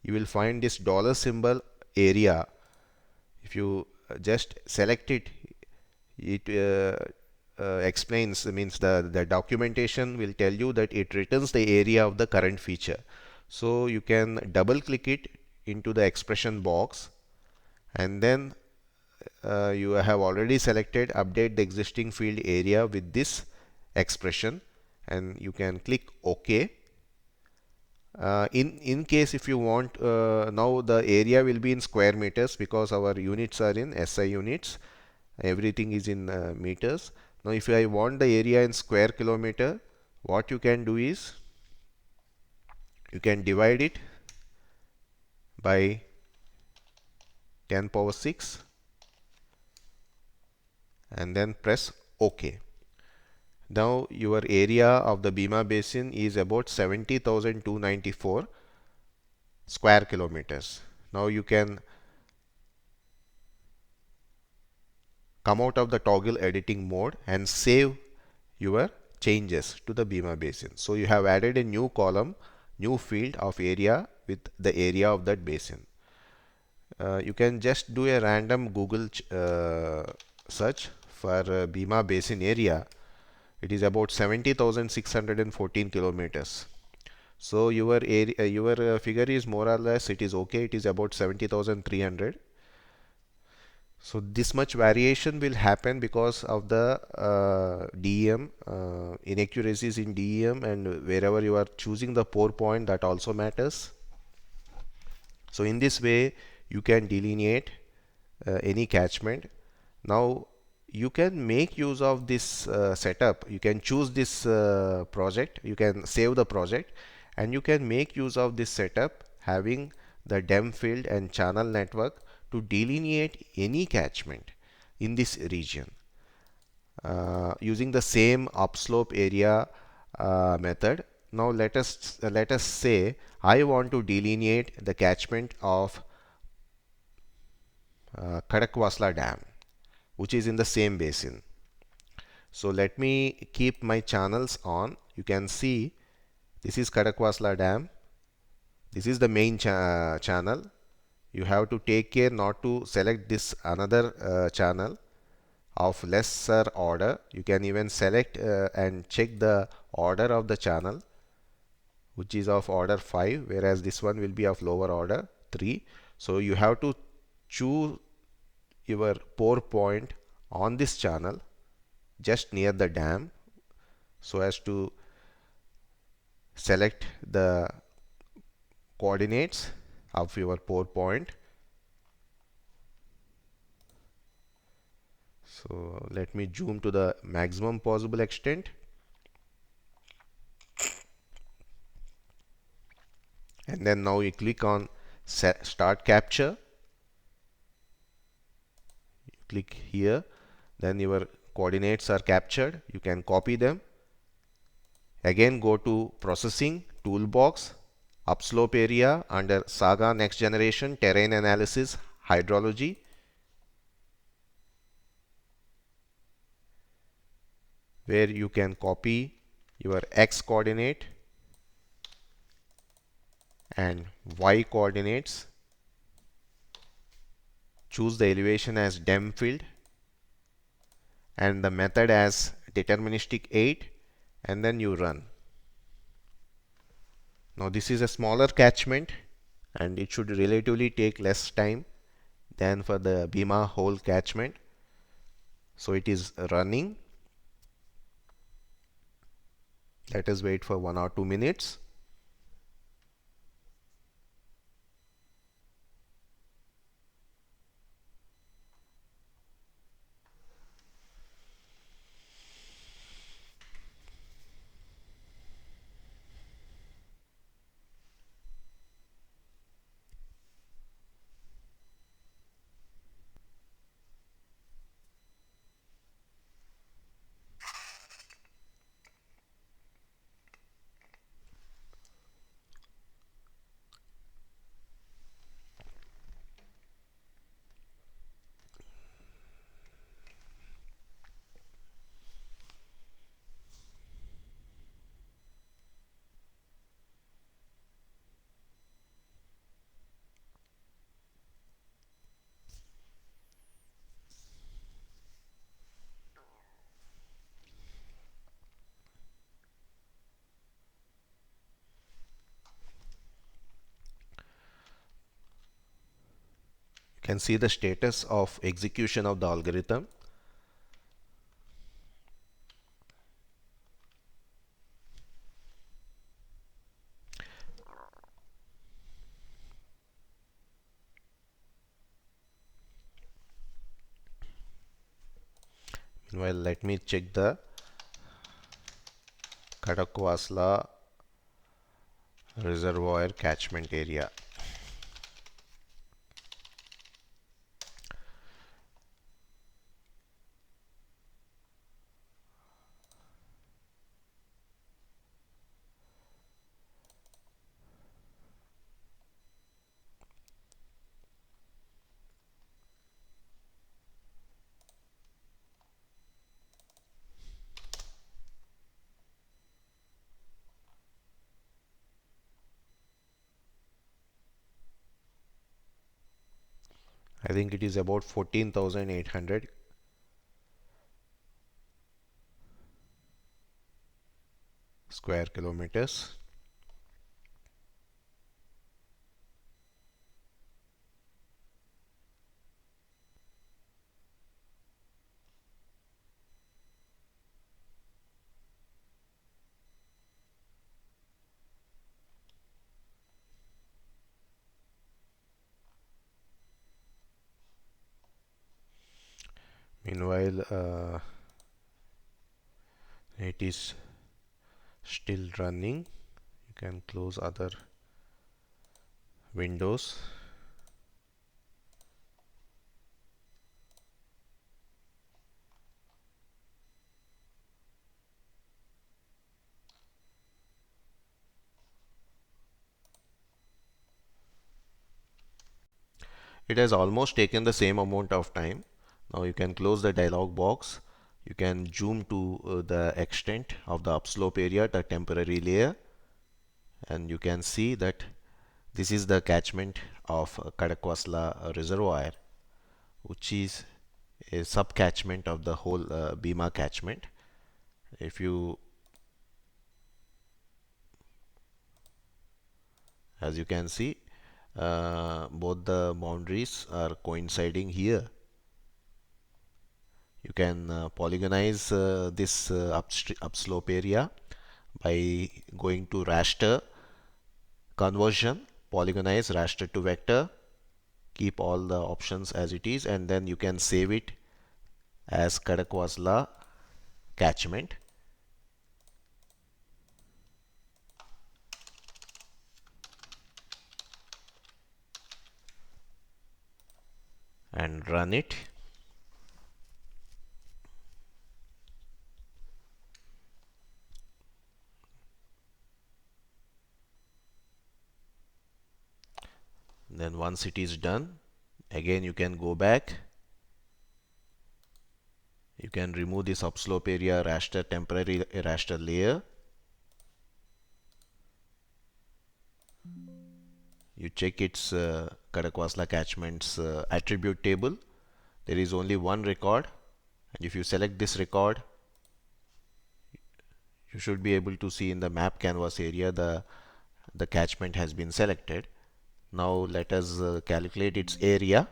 You will find this dollar symbol area. If you just select it, it explains, means the documentation will tell you that it returns the area of the current feature. So you can double click it into the expression box, and then you have already selected update the existing field area with this expression, and you can click OK. In case if you want, now the area will be in square meters because our units are in SI units. Everything is in meters. Now if I want the area in square kilometer, what you can do is you can divide it by 10 power 6 and then press OK. Now your area of the Bhima basin is about 70,294 square kilometers. Now you can come out of the toggle editing mode and save your changes to the Bhima basin. So you have added a new column, new field of area with the area of that basin. You can just do a random Google search for Bhima basin area. It is about 70,614 kilometers. So your area, your figure is more or less, it is okay. It is about 70,300. So this much variation will happen because of the DEM, inaccuracies in DEM, and wherever you are choosing the pour point, that also matters. So in this way you can delineate any catchment. Now you can make use of this setup. You can choose this project, you can save the project, and you can make use of this setup having the DEM field and channel network to delineate any catchment in this region using the same upslope area method. Now let us say I want to delineate the catchment of Khadakwasla Dam, which is in the same basin. So let me keep my channels on. You can see this is Khadakwasla Dam. This is the main channel. You have to take care not to select this another channel of lesser order. You can even select and check the order of the channel, which is of order 5, whereas this one will be of lower order 3. So you have to choose your pour point on this channel just near the dam so as to select the coordinates of your pour point. So let me zoom to the maximum possible extent, and then now you click on start capture. You click here, then your coordinates are captured. You can copy them. Again, go to processing toolbox, upslope area under Saga next generation terrain analysis hydrology. Where you can copy your x coordinate and y coordinates. Choose the elevation as DEM field and the method as deterministic 8, and then you run. Now this is a smaller catchment and it should relatively take less time than for the Bhima whole catchment. So it is running. Let us wait for 1 or 2 minutes. You can see the status of execution of the algorithm. Meanwhile, let me check the Khadakwasla reservoir catchment area. I think it is about 14,800 square kilometers. Meanwhile, it is still running. You can close other windows. It has almost taken the same amount of time. Now you can close the dialog box. You can zoom to the extent of the upslope area, the temporary layer, and you can see that this is the catchment of Kadakwasla reservoir, which is a sub-catchment of the whole Bhima catchment. If you, as you can see, both the boundaries are coinciding here. You can polygonize this upslope area by going to raster conversion, polygonize raster to vector, keep all the options as it is, and then you can save it as Kadakwasla catchment. And run it. Then once it is done, again you can go back. You can remove this upslope area raster, temporary raster layer. You check its Kadakwasla catchments attribute table. There is only one record, and if you select this record, you should be able to see in the map canvas area the catchment has been selected. Now let us calculate its area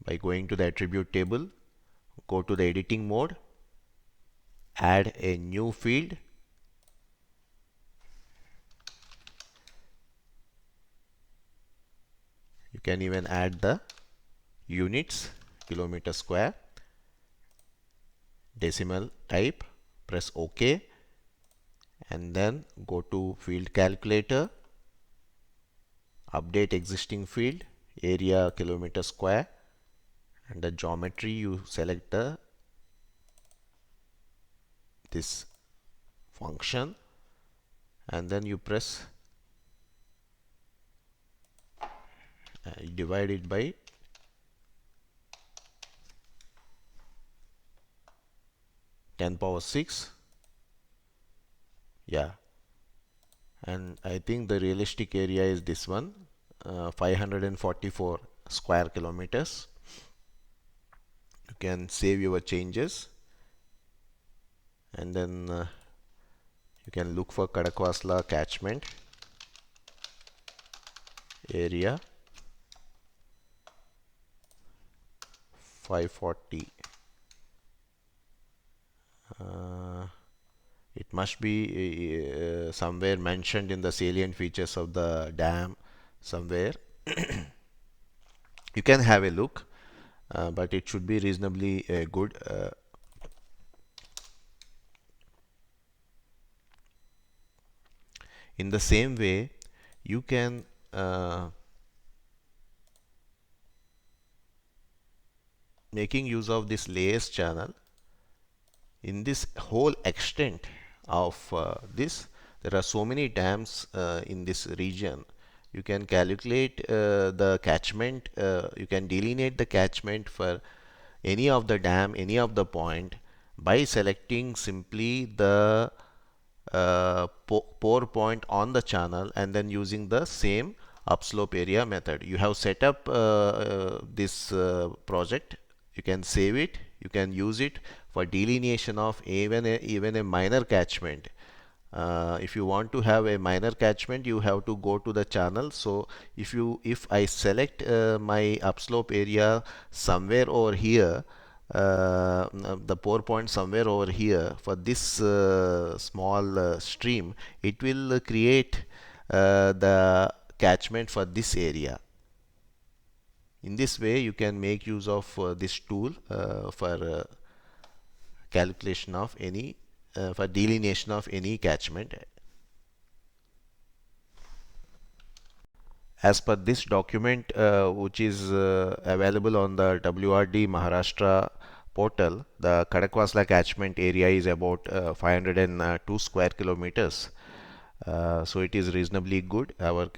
by going to the attribute table, go to the editing mode, add a new field. You can even add the units, kilometer square, decimal type, press OK, and then go to field calculator, update existing field, area kilometer square, and the geometry you select this function, and then you press divide it by 10 power 6. Yeah, and I think the realistic area is this one, 544 square kilometers. You can save your changes, and then you can look for Kadakwasla catchment area 540. It must be somewhere mentioned in the salient features of the dam somewhere. You can have a look, but it should be reasonably good. In the same way, you can making use of this layers channel. In this whole extent of this, there are so many dams in this region. You can calculate the catchment, you can delineate the catchment for any of the dam, any of the point, by selecting simply the pore point on the channel and then using the same upslope area method. You have set up this project. You can save it. You can use it for delineation of even a minor catchment. If you want to have a minor catchment, you have to go to the channel. So if I select my upslope area somewhere over here, the pore point somewhere over here for this small stream, it will create the catchment for this area. In this way, you can make use of this tool for calculation of any for delineation of any catchment. As per this document, which is available on the WRD Maharashtra portal, the Kadakwasla catchment area is about 502 square kilometers. So it is reasonably good. Our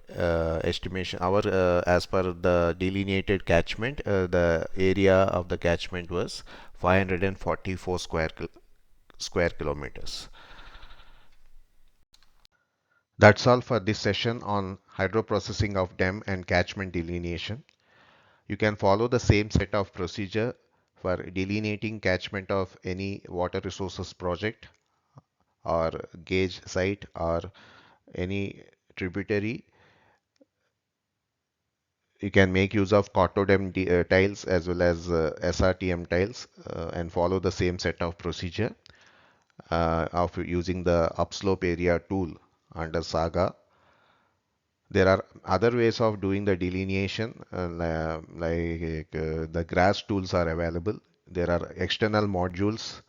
estimation, as per the delineated catchment, the area of the catchment was 544 square kilometers. That's all for this session on hydroprocessing of DEM and catchment delineation. You can follow the same set of procedure for delineating catchment of any water resources project or gauge site or any tributary. You can make use of COTODEM tiles as well as SRTM tiles and follow the same set of procedure of using the upslope area tool under Saga. There are other ways of doing the delineation, the grass tools are available. There are external modules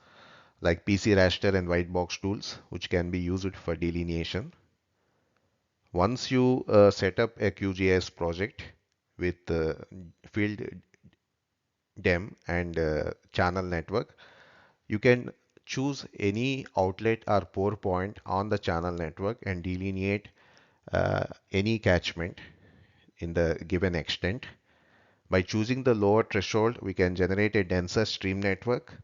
like PC raster and white box tools which can be used for delineation. Once you set up a QGIS project with field DEM and channel network, you can choose any outlet or pour point on the channel network and delineate any catchment in the given extent. By choosing the lower threshold, we can generate a denser stream network,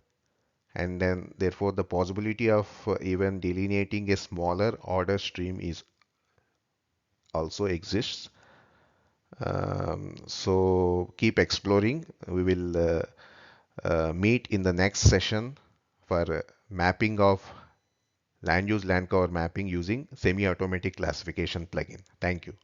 and then therefore the possibility of even delineating a smaller order stream is also exists. So keep exploring. We will meet in the next session for mapping of land use land cover mapping using semi-automatic classification plugin. Thank you.